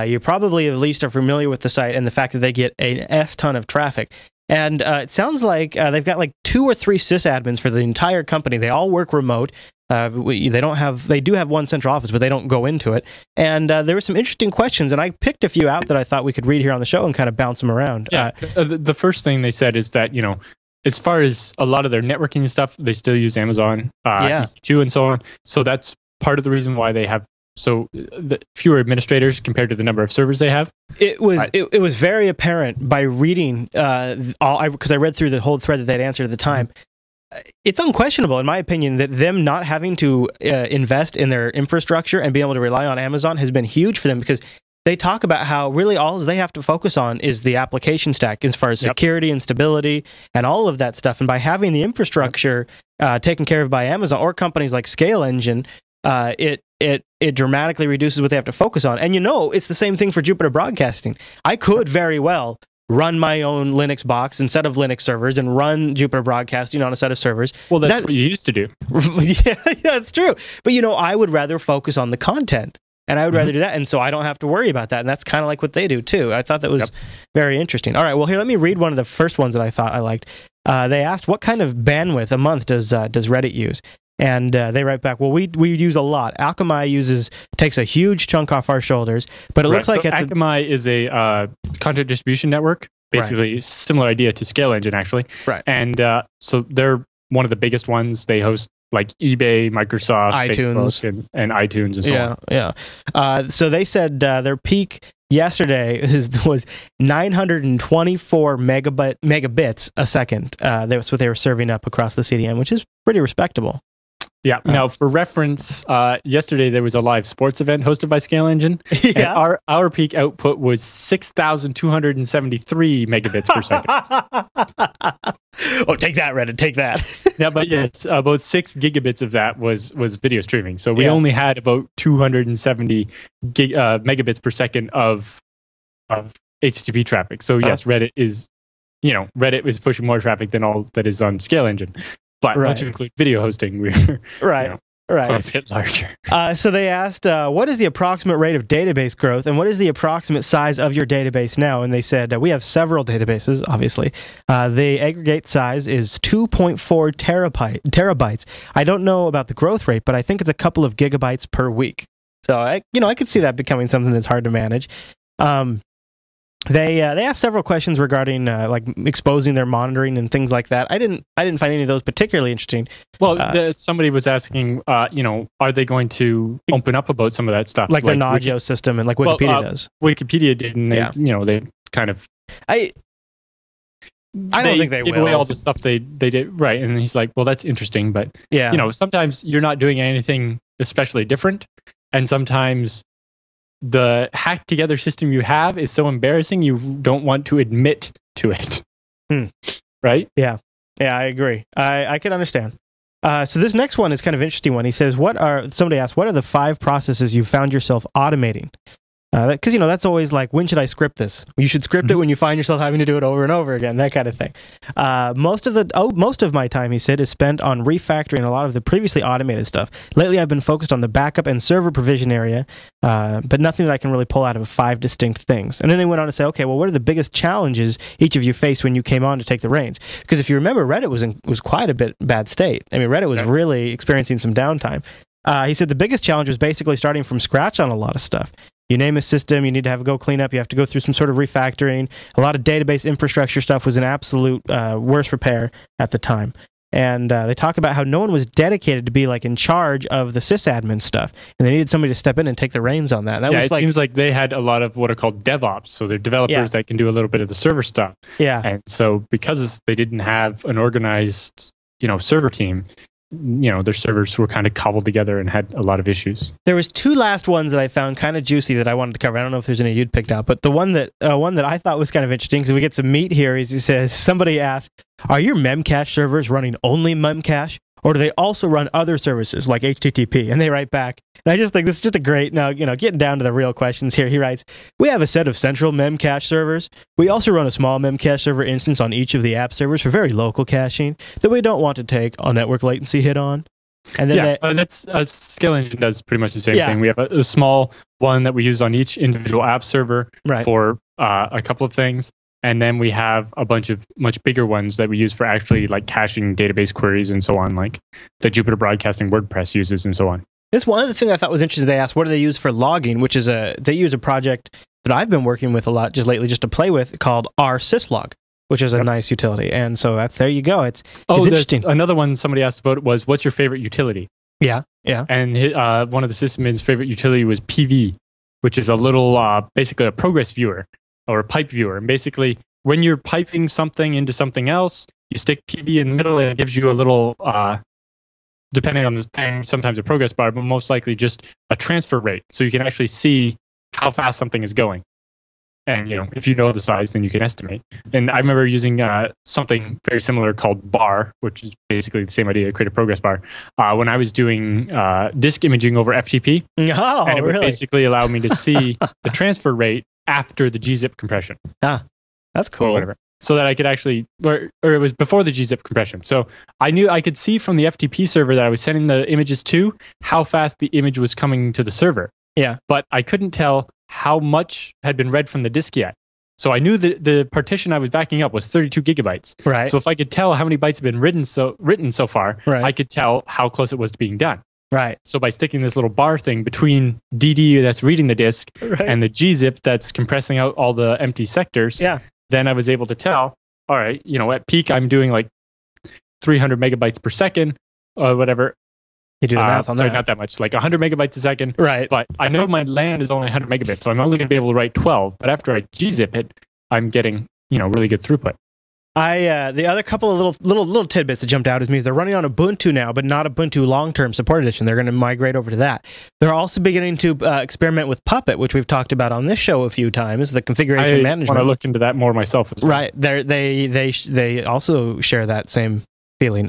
you probably at least are familiar with the site and the fact that they get an S-ton of traffic. And it sounds like they've got like 2 or 3 sysadmins for the entire company. They all work remote. They do have one central office, but they don't go into it. And there were some interesting questions, and I picked a few out that I thought we could read here on the show and kind of bounce them around.
Yeah, the first thing they said is that, as far as a lot of their networking stuff, they still use Amazon EC2 and so on. So that's part of the reason why they have fewer administrators compared to the number of servers they have.
It was very apparent by reading because I read through the whole thread that they'd answered at the time. It's unquestionable, in my opinion, that them not having to invest in their infrastructure and being able to rely on Amazon has been huge for them, because they talk about how really all they have to focus on is the application stack as far as security and stability and all of that stuff. And by having the infrastructure taken care of by Amazon or companies like Scale Engine, it dramatically reduces what they have to focus on. And it's the same thing for Jupiter Broadcasting. I could very well run my own Linux box instead of Linux servers and run Jupiter Broadcasting on a set of servers.
Well, that's what you used to do.
yeah, it's true. But, I would rather focus on the content, and I would rather do that. And so I don't have to worry about that. And that's kind of like what they do, too. I thought that was very interesting. All right, well, here, let me read one of the first ones that I thought I liked. They asked, what kind of bandwidth a month does Reddit use? And they write back, well, we use a lot. Akamai takes a huge chunk off our shoulders, but it looks like
Akamai is a content distribution network, basically similar idea to Scale Engine, actually.
Right.
And so they're one of the biggest ones. They host like eBay, Microsoft,
iTunes,
Facebook, and iTunes, and so on.
Yeah. So they said their peak yesterday was 924 megabits a second. That's what they were serving up across the CDN, which is pretty respectable.
Yeah. Now, for reference, yesterday there was a live sports event hosted by Scale Engine.
Yeah.
And our peak output was 6,273 megabits per second.
Oh, take that, Reddit. Take that.
Yeah, but yes, about 6 gigabits of that was video streaming. So we only had about 270 megabits per second of HTTP traffic. So yes, Reddit is pushing more traffic than all that is on Scale Engine. But once you include video hosting, we're
right.
a bit larger.
So they asked, what is the approximate rate of database growth, and what is the approximate size of your database now? And they said, we have several databases, obviously. The aggregate size is 2.4 terabytes. I don't know about the growth rate, but I think it's a couple of gigabytes per week. So I could see that becoming something that's hard to manage. They asked several questions regarding like exposing their monitoring and things like that. I didn't find any of those particularly interesting.
Well, somebody was asking, are they going to open up about some of that stuff,
like the Nagio system and like Wikipedia does?
Wikipedia did, and they kind of. I don't think they
will
give away all the stuff they did, right? And he's like, well, that's interesting, but sometimes you're not doing anything especially different, and sometimes the hacked together system you have is so embarrassing you don't want to admit to it. Right?
Yeah, I agree. I can understand. So this next one is kind of interesting one. He says, somebody asked, what are the 5 processes you found yourself automating? Because that's always like, when should I script this? You should script it when you find yourself having to do it over and over again, that kind of thing. Most of my time, he said, is spent on refactoring a lot of the previously automated stuff. Lately, I've been focused on the backup and server provision area, but nothing that I can really pull out of 5 distinct things. And then they went on to say, okay, well, what are the biggest challenges each of you faced when you came on to take the reins? Because if you remember, Reddit was quite a bit bad state. I mean, Reddit was really experiencing some downtime. He said the biggest challenge was basically starting from scratch on a lot of stuff. You name a system, you need to go clean up, you have to go through some sort of refactoring. A lot of database infrastructure stuff was an absolute worst repair at the time. And they talk about how no one was dedicated to be like in charge of the sysadmin stuff, and they needed somebody to step in and take the reins on that. And that was
it seems like they had a lot of what are called DevOps, so they're developers that can do a little bit of the server stuff.
Yeah,
and so because they didn't have an organized, server team, their servers were kind of cobbled together and had a lot of issues.
There was two last ones that I found kind of juicy that I wanted to cover. I don't know if there's any you'd picked out, but the one that I thought was kind of interesting, because we get some meat here, is he says, somebody asked, are your memcache servers running only memcache, or do they also run other services like HTTP? And they write back, and I just think this is just a great, now, getting down to the real questions here. He writes, we have a set of central memcache servers. We also run a small memcache server instance on each of the app servers for very local caching that we don't want to take a network latency hit on. And then
that's Scale Engine does pretty much the same thing. We have a small one that we use on each individual app server for a couple of things. And then we have a bunch of much bigger ones that we use for actually like caching database queries and so on, like the Jupyter Broadcasting WordPress uses and so on.
This one of the things I thought was interesting. They asked, what do they use for logging? Which is they use a project that I've been working with a lot just lately, just to play with, called rsyslog, which is a nice utility. And so there you go. It's interesting.
Another one somebody asked about was, what's your favorite utility?
Yeah.
And one of the sysadmin's favorite utility was PV, which is a little basically a progress viewer or a pipe viewer. And basically, when you're piping something into something else, you stick PV in the middle, and it gives you a little, depending on the thing, sometimes a progress bar, but most likely just a transfer rate. So you can actually see how fast something is going. And, if you know the size, then you can estimate. And I remember using something very similar called bar, which is basically the same idea, create a progress bar, when I was doing disk imaging over FTP.
Oh,
and it would
really?
basically allow me to see the transfer rate after the gzip compression.
Ah, that's cool.
Or whatever. So that I could actually, or it was before the gzip compression. So I knew I could see from the FTP server that I was sending the images to how fast the image was coming to the server.
Yeah.
But I couldn't tell how much had been read from the disk yet. So I knew that the partition I was backing up was 32 gigabytes.
Right.
So if I could tell how many bytes had been written so far, I could tell how close it was to being done.
Right.
So by sticking this little bar thing between DD that's reading the disk and the gzip that's compressing out all the empty sectors, then I was able to tell, all right, at peak I'm doing like 300 megabytes per second or whatever.
You do the math on that.
Sorry, not that much, like 100 megabytes a second.
Right.
But I know my LAN is only 100 megabits, so I'm only going to be able to write 12. But after I gzip it, I'm getting, really good throughput.
The other couple of little tidbits that jumped out is means they're running on Ubuntu now, but not Ubuntu long-term support edition. They're going to migrate over to that. They're also beginning to experiment with Puppet, which we've talked about on this show a few times, the configuration management.
I want to look into that more myself as well.
Right. They also share that same feeling.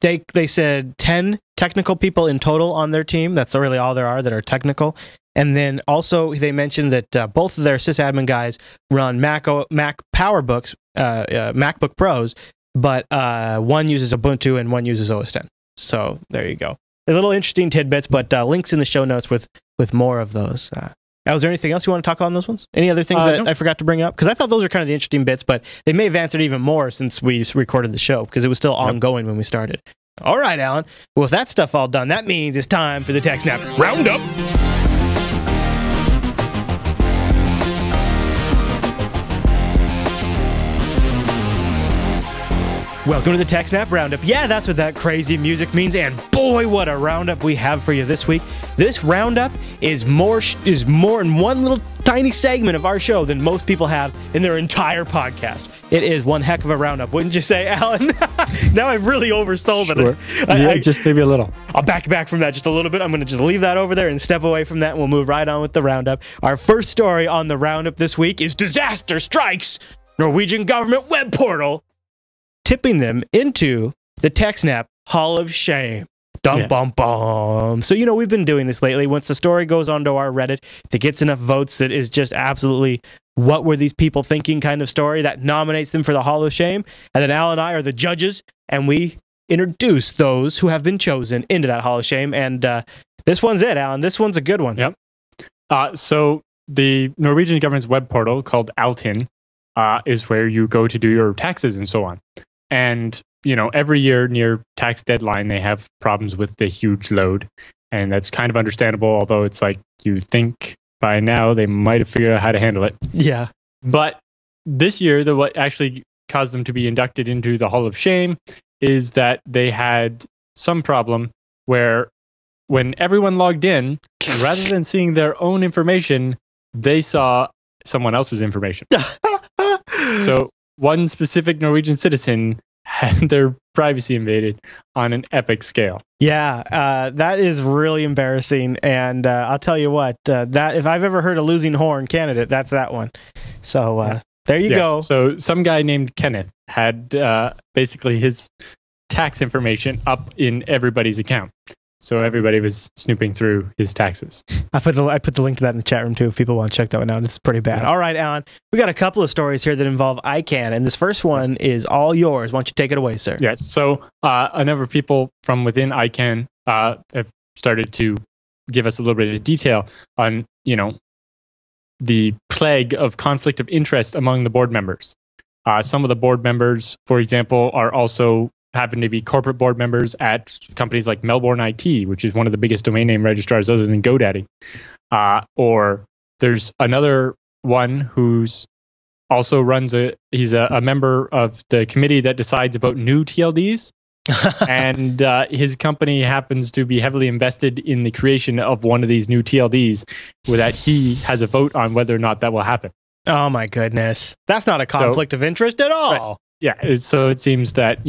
They said 10 technical people in total on their team. That's really all there are that are technical. And then also they mentioned that both of their sysadmin guys run Mac PowerBooks, MacBook Pros, but one uses Ubuntu and one uses OS X. So there you go. A little interesting tidbits, but links in the show notes with more of those. Was there anything else you want to talk about on those ones? Any other things that I forgot to bring up? Because I thought those are kind of the interesting bits, but they may have answered even more since we recorded the show, because it was still ongoing when we started. All right, Alan. Well, with that stuff all done, that means it's time for the TechSNAP Roundup. Welcome to the TechSNAP Roundup. Yeah, that's what that crazy music means, and boy, what a roundup we have for you this week. This roundup is more in one little tiny segment of our show than most people have in their entire podcast. It is one heck of a roundup, wouldn't you say, Alan? Now I've really oversold it.
Just maybe a little.
I'll back from that just a little bit. I'm going to just leave that over there and step away from that, and we'll move right on with the roundup. Our first story on the roundup this week is Disaster Strikes Norwegian Government Web Portal, tipping them into the TechSNAP Hall of Shame. Bum. So, we've been doing this lately. Once the story goes onto our Reddit, if it gets enough votes, it is just absolutely what were these people thinking kind of story that nominates them for the Hall of Shame. And then Al and I are the judges, and we introduce those who have been chosen into that Hall of Shame. And this one's it, Alan. This one's a good one.
Yep. So the Norwegian government's web portal called Altinn is where you go to do your taxes and so on. And, every year near tax deadline, they have problems with the huge load. And that's kind of understandable, although it's like you think by now they might have figured out how to handle it.
Yeah.
But this year, what actually caused them to be inducted into the Hall of Shame is that they had some problem where when everyone logged in, rather than seeing their own information, they saw someone else's information. So one specific Norwegian citizen had their privacy invaded on an epic scale.
Yeah, that is really embarrassing. And I'll tell you what, that if I've ever heard a losing horn candidate, that's that one. So there you go.
So some guy named Kenneth had basically his tax information up in everybody's account. So everybody was snooping through his taxes.
I put the link to that in the chat room too if people want to check that one out. It's pretty bad. All right, Alan, we got a couple of stories here that involve ICANN, and this first one is all yours. Why don't you take it away, sir?
Yes. So a number of people from within ICANN have started to give us a little bit of detail on, the plague of conflict of interest among the board members. Some of the board members, for example, are also happen to be corporate board members at companies like Melbourne IT, which is one of the biggest domain name registrars other than GoDaddy. Or there's another one who's also he's a member of the committee that decides about new TLDs. And his company happens to be heavily invested in the creation of one of these new TLDs, where that he has a vote on whether or not that will happen.
Oh my goodness. That's not a conflict of interest at all.
Right. Yeah, so it seems that,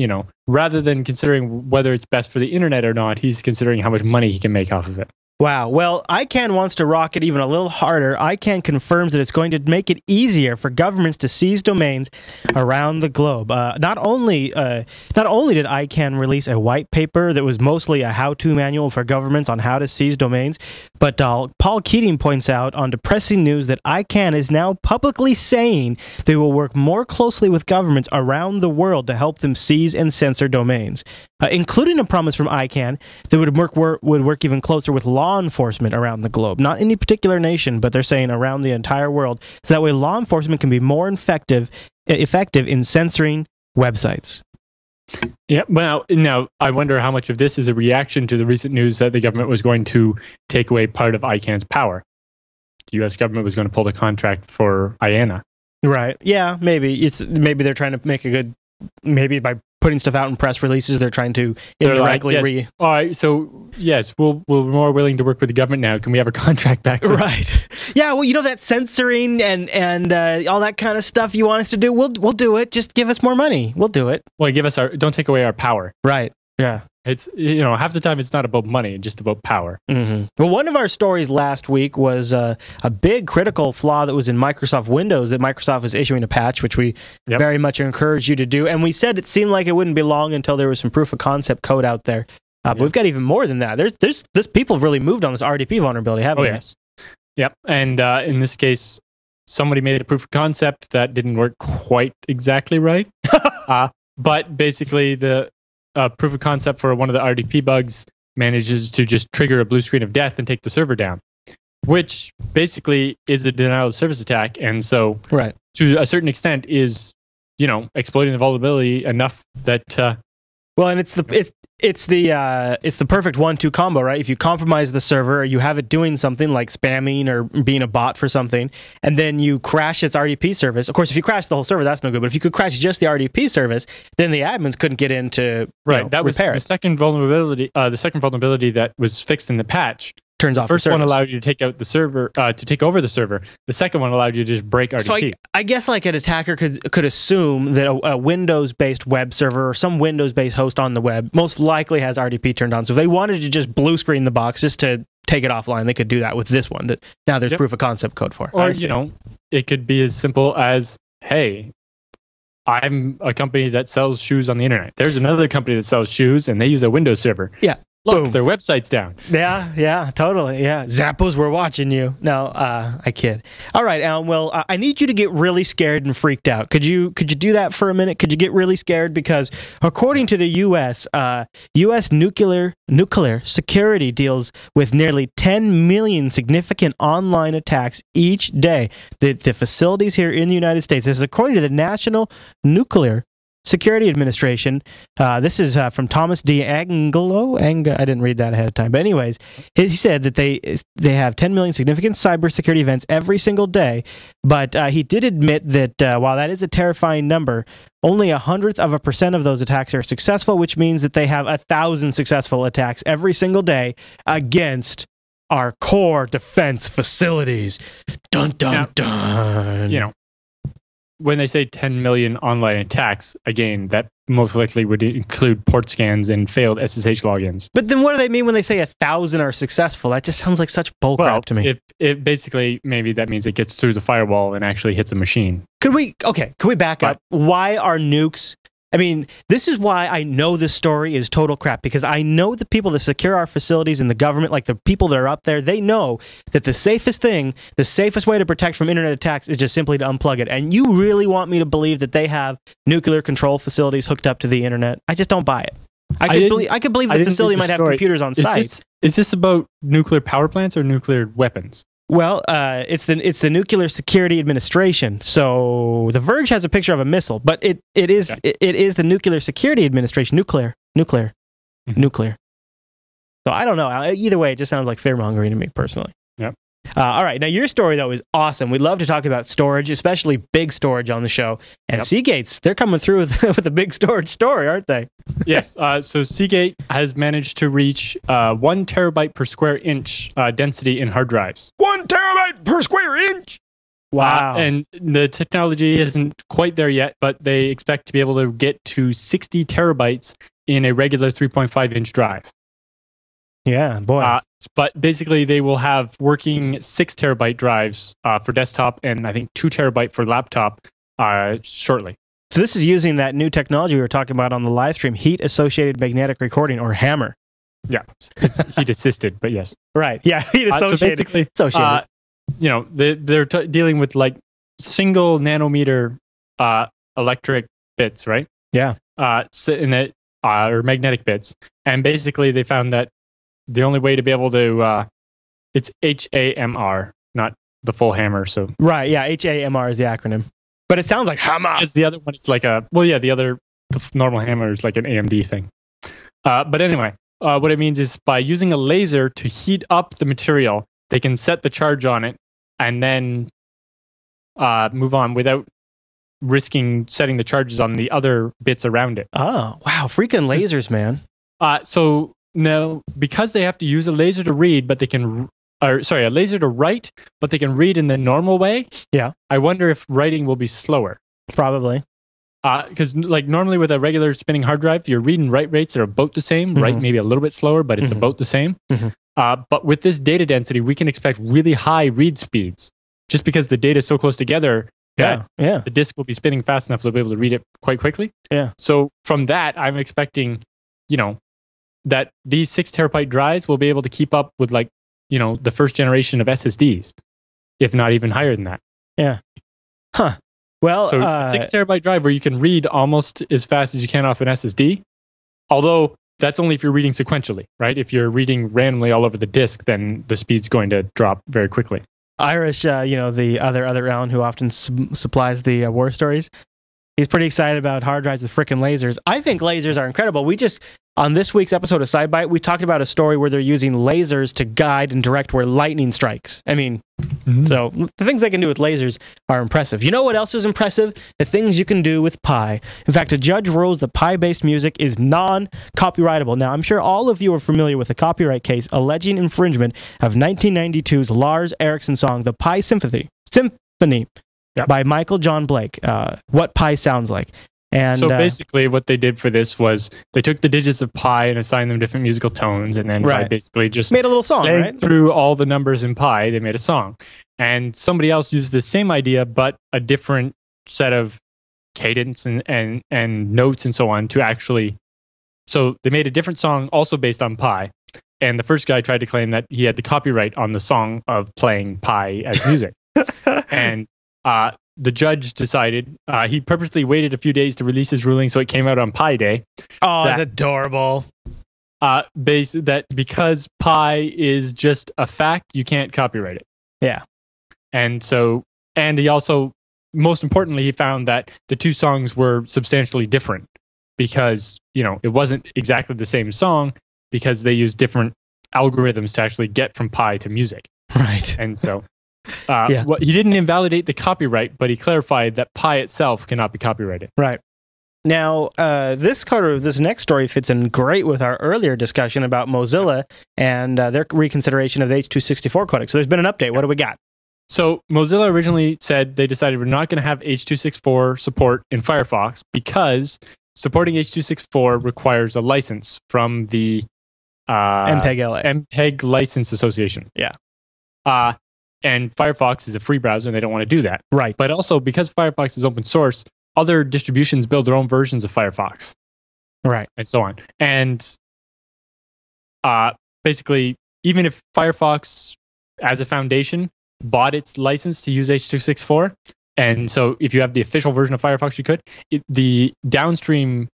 rather than considering whether it's best for the internet or not, he's considering how much money he can make off of it.
Wow. Well, ICANN wants to rock it even a little harder. ICANN confirms that it's going to make it easier for governments to seize domains around the globe. Not only did ICANN release a white paper that was mostly a how-to manual for governments on how to seize domains, but Paul Keating points out on depressing news that ICANN is now publicly saying they will work more closely with governments around the world to help them seize and censor domains, including a promise from ICANN that would work even closer with law enforcement around the globe. Not any particular nation, but they're saying around the entire world, so that way law enforcement can be more effective in censoring websites.
Yeah, well, now I wonder how much of this is a reaction to the recent news that the government was going to take away part of ICANN's power. The U.S. government was going to pull the contract for IANA.
Right. Yeah, maybe they're trying to make a good. Maybe by putting stuff out in press releases, they're trying to indirectly
all right, so yes, we're more willing to work with the government now. Can we have a contract back?
Right. Yeah, well, that censoring and all that kind of stuff you want us to do, we'll do it. Just give us more money. We'll do it.
Well, don't take away our power.
Right. Yeah.
It's, half the time it's not about money, it's just about power.
Mm-hmm. Well, one of our stories last week was a big critical flaw that was in Microsoft Windows that Microsoft was issuing a patch, which we very much encourage you to do. And we said it seemed like it wouldn't be long until there was some proof of concept code out there. But we've got even more than that. There's people have really moved on this RDP vulnerability, haven't they?
Yes. Yep. And in this case, somebody made a proof of concept that didn't work quite exactly right. But basically the proof of concept for one of the RDP bugs manages to just trigger a blue screen of death and take the server down, which basically is a denial of service attack. And so, to a certain extent, is exploiting the vulnerability enough that.
Well, and it's the perfect 1-2 combo, right? If you compromise the server, or you have it doing something like spamming or being a bot for something, and then you crash its RDP service. Of course, if you crash the whole server, that's no good. But if you could crash just the RDP service, then the admins couldn't get in to
that was
repair
the second vulnerability. The second vulnerability that was fixed in the patch.
Turns off.
The first one allowed you to take out the server, to take over the server. The second one allowed you to just break RDP.
So I guess like an attacker could assume that a Windows-based web server or some Windows-based host on the web most likely has RDP turned on. So if they wanted to just blue screen the box just to take it offline, they could do that with this one that now there's proof of concept code for.
Or it could be as simple as, hey, I'm a company that sells shoes on the internet. There's another company that sells shoes, and they use a Windows server.
Yeah.
Look, their website's down.
Yeah, totally. Yeah, Zappos, we're watching you. No, I kid. All right, Alan. Well, I need you to get really scared and freaked out. Could you do that for a minute? Could you get really scared? Because according to the U.S., U.S. nuclear security deals with nearly 10 million significant online attacks each day. The facilities here in the United States, this is according to the National Nuclear Security Administration. This is from Thomas D. Angelo. I didn't read that ahead of time. But anyways, he said that they have 10 million significant cybersecurity events every single day. But he did admit that while that is a terrifying number, only 0.1% of those attacks are successful, which means that they have 1,000 successful attacks every single day against our core defense facilities. Dun, dun, dun.
You know, when they say 10 million online attacks, again, that most likely would include port scans and failed SSH logins.
But then what do they mean when they say 1,000 are successful? That just sounds like such bullcrap to me.
If it basically, maybe that means it gets through the firewall and actually hits a machine.
Could we back up? Why are nukes? I mean, this is why I know this story is total crap, because I know the people that secure our facilities in the government, like the people that are up there, they know that the safest thing, the safest way to protect from internet attacks is just simply to unplug it. And you really want me to believe that they have nuclear control facilities hooked up to the internet? I just don't buy it. I could believe the facility might have computers on site.
Is this about nuclear power plants or nuclear weapons?
Well, it's the Nuclear Security Administration. So The Verge has a picture of a missile, but it is the Nuclear Security Administration. Nuclear. So I don't know. Either way, it just sounds like fear-mongering to me personally.
Yep.
All right. Now, your story, though, is awesome. We love to talk about storage, especially big storage on the show. And Seagate's, they're coming through with a big storage story, aren't they?
Yes. So Seagate has managed to reach 1 terabyte per square inch density in hard drives.
1 terabyte per square inch? Wow.
And the technology isn't quite there yet, but they expect to be able to get to 60 terabytes in a regular 3.5-inch drive.
Yeah, boy.
But basically, they will have working 6 terabyte drives for desktop and I think 2 terabyte for laptop shortly.
So this is using that new technology we were talking about on the live stream, heat-associated magnetic recording, or HAMR.
Yeah, it's heat-assisted, but yes.
Right, yeah, heat-associated.
So basically, you know, they're dealing with like single nanometer electric bits, right?
Yeah.
Or magnetic bits. And basically, they found that the only way to be able to, it's HAMR, not the full hammer. So
right, yeah, HAMR is the acronym, but it sounds like hammer.
Because the other one, it's like the normal hammer is like an AMD thing. But anyway, what it means is by using a laser to heat up the material, they can set the charge on it and then move on without risking setting the charges on the other bits around it.
Oh, wow, freaking lasers, man.
So now, because they have to use a laser to read, but they can, a laser to write, but they can read in the normal way.
Yeah.
I wonder if writing will be slower.
Probably.
Because like normally with a regular spinning hard drive, your read and write rates are about the same. Write maybe a little bit slower, but it's about the same. But with this data density, we can expect really high read speeds just because the data is so close together.
Yeah.
The disk will be spinning fast enough to be able to read it quite quickly.
Yeah.
So from that, I'm expecting, that these 6 terabyte drives will be able to keep up with the first generation of SSDs, if not even higher than that.
Yeah. Huh. Well,
so 6 terabyte drive where you can read almost as fast as you can off an SSD, although that's only if you're reading sequentially, right? If you're reading randomly all over the disk, then the speed's going to drop very quickly.
Irish, the other Alan who often supplies the war stories, he's pretty excited about hard drives with frickin' lasers. I think lasers are incredible. On this week's episode of SciByte, we talked about a story where they're using lasers to guide and direct where lightning strikes. I mean, so the things they can do with lasers are impressive. You know what else is impressive? The things you can do with Pi. In fact, a judge rules that Pi-based music is non-copyrightable. Now, I'm sure all of you are familiar with a copyright case alleging infringement of 1992's Lars Ericsson song, The Pi Symphony, by Michael John Blake, What Pi Sounds Like. And
so basically what they did for this was they took the digits of pi and assigned them different musical tones, and then Pi basically just
made a little song, right?
Through all the numbers in pi, they made a song. And somebody else used the same idea, but a different set of cadence and notes and so on to actually... So they made a different song also based on pi. And the first guy tried to claim that he had the copyright on the song of playing pi as music. And the judge decided he purposely waited a few days to release his ruling, so it came out on Pi Day.
Oh, that's adorable.
That because pi is just a fact, you can't copyright it.
Yeah.
And he also most importantly, he found that the two songs were substantially different because, it wasn't exactly the same song because they used different algorithms to actually get from Pi to music.
Right.
And so he didn't invalidate the copyright, but he clarified that Pi itself cannot be copyrighted.
Right. Now, this next story fits in great with our earlier discussion about Mozilla and their reconsideration of the H.264 codec. So there's been an update. What do we got?
So Mozilla originally said they decided we're not going to have H.264 support in Firefox because supporting H.264 requires a license from the MPEG License Association.
Yeah.
And Firefox is a free browser and they don't want to do that.
Right.
But also because Firefox is open source, other distributions build their own versions of Firefox.
Right.
And so on. And basically, even if Firefox as a foundation bought its license to use H.264, and so if you have the official version of Firefox, you could, the downstream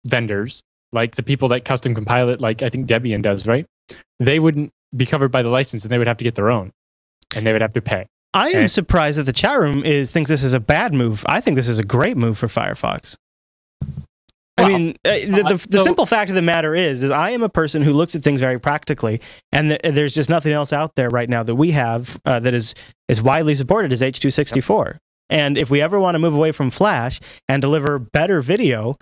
vendors, like the people that custom compile it, like I think Debian does, right? They wouldn't be covered by the license and they would have to get their own. And they would have to pay.
I am surprised that the chat room thinks this is a bad move. I think this is a great move for Firefox. I mean, the simple fact of the matter is I am a person who looks at things very practically, and there's just nothing else out there right now that we have that is widely supported as H.264. Yep. And if we ever want to move away from Flash and deliver better video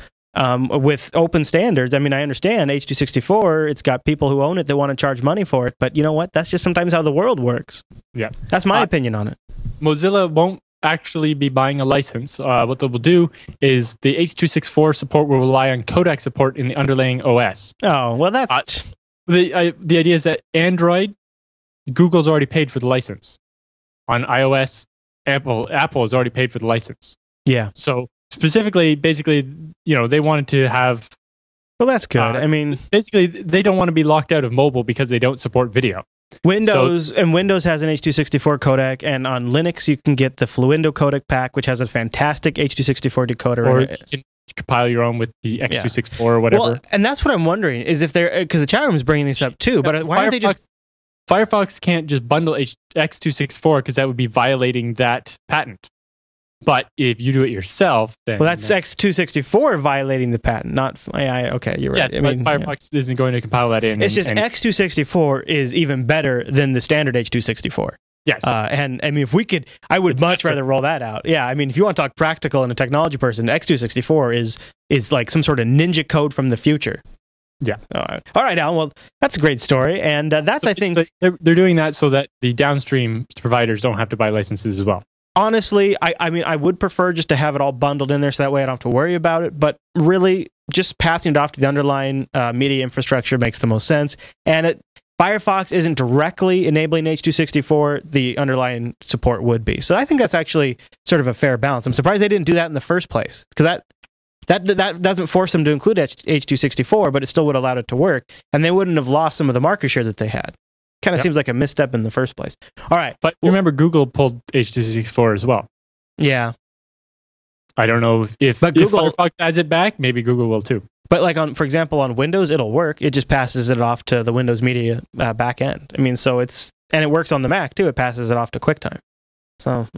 with open standards, I mean, I understand H.264, it's got people who own it that want to charge money for it, but you know what? That's just sometimes how the world works. Yeah. That's my opinion on it.
Mozilla won't actually be buying a license. What they will do is the H.264 support will rely on codec support in the underlying OS.
Oh, well, that's...
the idea is that Android, Google's already paid for the license. On iOS, Apple has already paid for the license.
Yeah.
So specifically, basically, they wanted to have...
Well, that's good. I mean...
Basically, they don't want to be locked out of mobile because they don't support video.
Windows has an H.264 codec, and on Linux you can get the Fluindo codec pack, which has a fantastic H.264 decoder.
Or you can compile your own with the X264 or whatever. Well,
and that's what I'm wondering is if they're because the chat room is bringing this up too. But why don't they just?
Firefox can't just bundle X264 because that would be violating that patent. But if you do it yourself, then...
Well, that's X264 violating the patent, not... okay, you're right.
Yes, but Firefox isn't going to compile that in.
It's just X264 is even better than the standard H264.
Yes.
And I mean, if we could... I would much rather roll that out. Yeah, I mean, if you want to talk practical and a technology person, X264 is like some sort of ninja code from the future.
Yeah.
All right, Alan. Well, that's a great story. And that's, I think...
They're doing that so that the downstream providers don't have to buy licenses as well.
Honestly, I mean, I would prefer just to have it all bundled in there so that way I don't have to worry about it. But really, just passing it off to the underlying media infrastructure makes the most sense. And Firefox isn't directly enabling H.264. The underlying support would be. So I think that's actually sort of a fair balance. I'm surprised they didn't do that in the first place because that doesn't force them to include H.264, but it still would have allowed it to work. And they wouldn't have lost some of the market share that they had. Kind of seems like a misstep in the first place. All right.
But remember, Google pulled H.264 as well.
Yeah.
I don't know if Firefox adds it back, maybe Google will too.
But like for example, on Windows, it'll work. It just passes it off to the Windows Media backend. I mean, so and it works on the Mac too. It passes it off to QuickTime. So,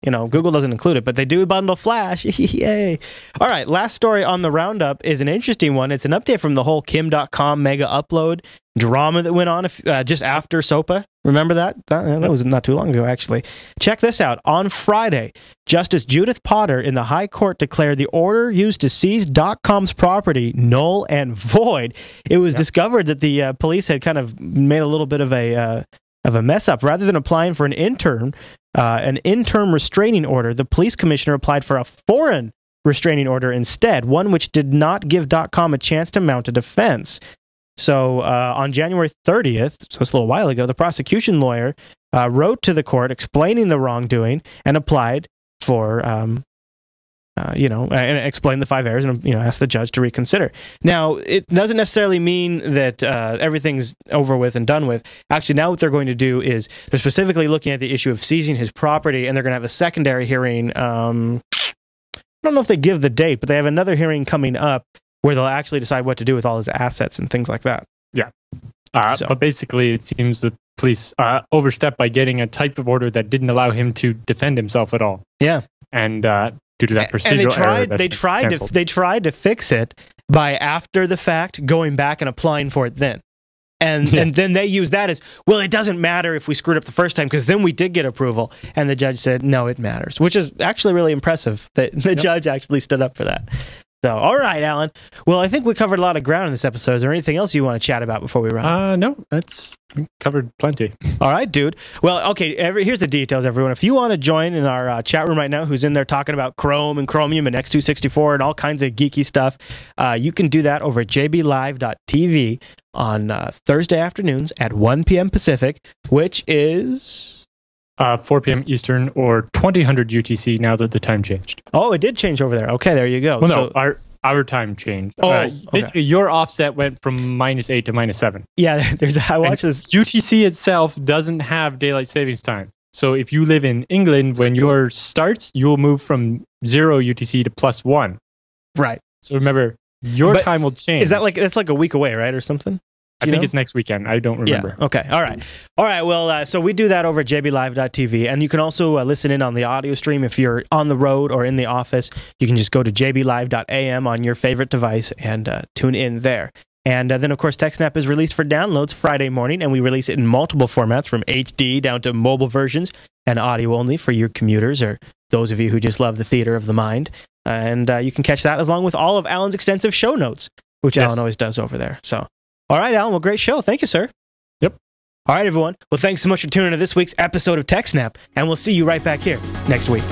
Google doesn't include it, but they do bundle Flash. Yay. All right, last story on the roundup is an interesting one. It's an update from the whole Kim.com mega upload drama that went on just after SOPA. Remember that? That was not too long ago, actually. Check this out. On Friday, Justice Judith Potter in the High Court declared the order used to seize .com's property null and void. It was discovered that the police had kind of made a little bit of a mess up. Rather than applying for an interim restraining order, the police commissioner applied for a foreign restraining order instead, one which did not give .com a chance to mount a defense. So on January 30th, so it's a little while ago, the prosecution lawyer wrote to the court explaining the wrongdoing and applied for and explain the 5 errors and ask the judge to reconsider. Now, it doesn't necessarily mean that everything's over with and done with. Actually, now what they're going to do is they're specifically looking at the issue of seizing his property, and they're going to have a secondary hearing. I don't know if they give the date, but they have another hearing coming up where they'll actually decide what to do with all his assets and things like that.
Yeah. But basically, it seems the police overstepped by getting a type of order that didn't allow him to defend himself at all.
Yeah.
and due to that procedural
and
error,
they tried to fix it by after the fact going back and applying for it then. And then they use that as, well, it doesn't matter if we screwed up the first time because then we did get approval. And the judge said, no, it matters, which is actually really impressive that the judge actually stood up for that. So, all right, Alan. Well, I think we covered a lot of ground in this episode. Is there anything else you want to chat about before we run?
No, we covered plenty.
All right, dude. Well, okay, here's the details, everyone. If you want to join in our chat room right now, who's in there talking about Chrome and Chromium and X264 and all kinds of geeky stuff, you can do that over at jblive.tv on Thursday afternoons at 1 p.m. Pacific, which is...
4 p.m. Eastern or 2000 UTC now that the time changed.
Oh, it did change over there. Okay, there you go.
Well, no, our time changed. Basically, your offset went from -8 to -7.
Yeah, I watched this.
UTC itself doesn't have daylight savings time. So if you live in England, when yours starts, you'll move from 0 UTC to +1.
Right.
So remember, your time will change.
Is that that's like a week away, right, or something?
I think it's next weekend. I don't remember.
Yeah. Okay. All right. All right. Well, so we do that over at jblive.tv, and you can also listen in on the audio stream if you're on the road or in the office. You can just go to jblive.am on your favorite device and tune in there. And then, of course, TechSNAP is released for downloads Friday morning, and we release it in multiple formats from HD down to mobile versions and audio only for your commuters or those of you who just love the theater of the mind. And you can catch that along with all of Alan's extensive show notes, which Alan always does over there. So. All right, Alan. Well, great show. Thank you, sir.
Yep.
All right, everyone. Well, thanks so much for tuning in to this week's episode of TechSNAP, and we'll see you right back here next week.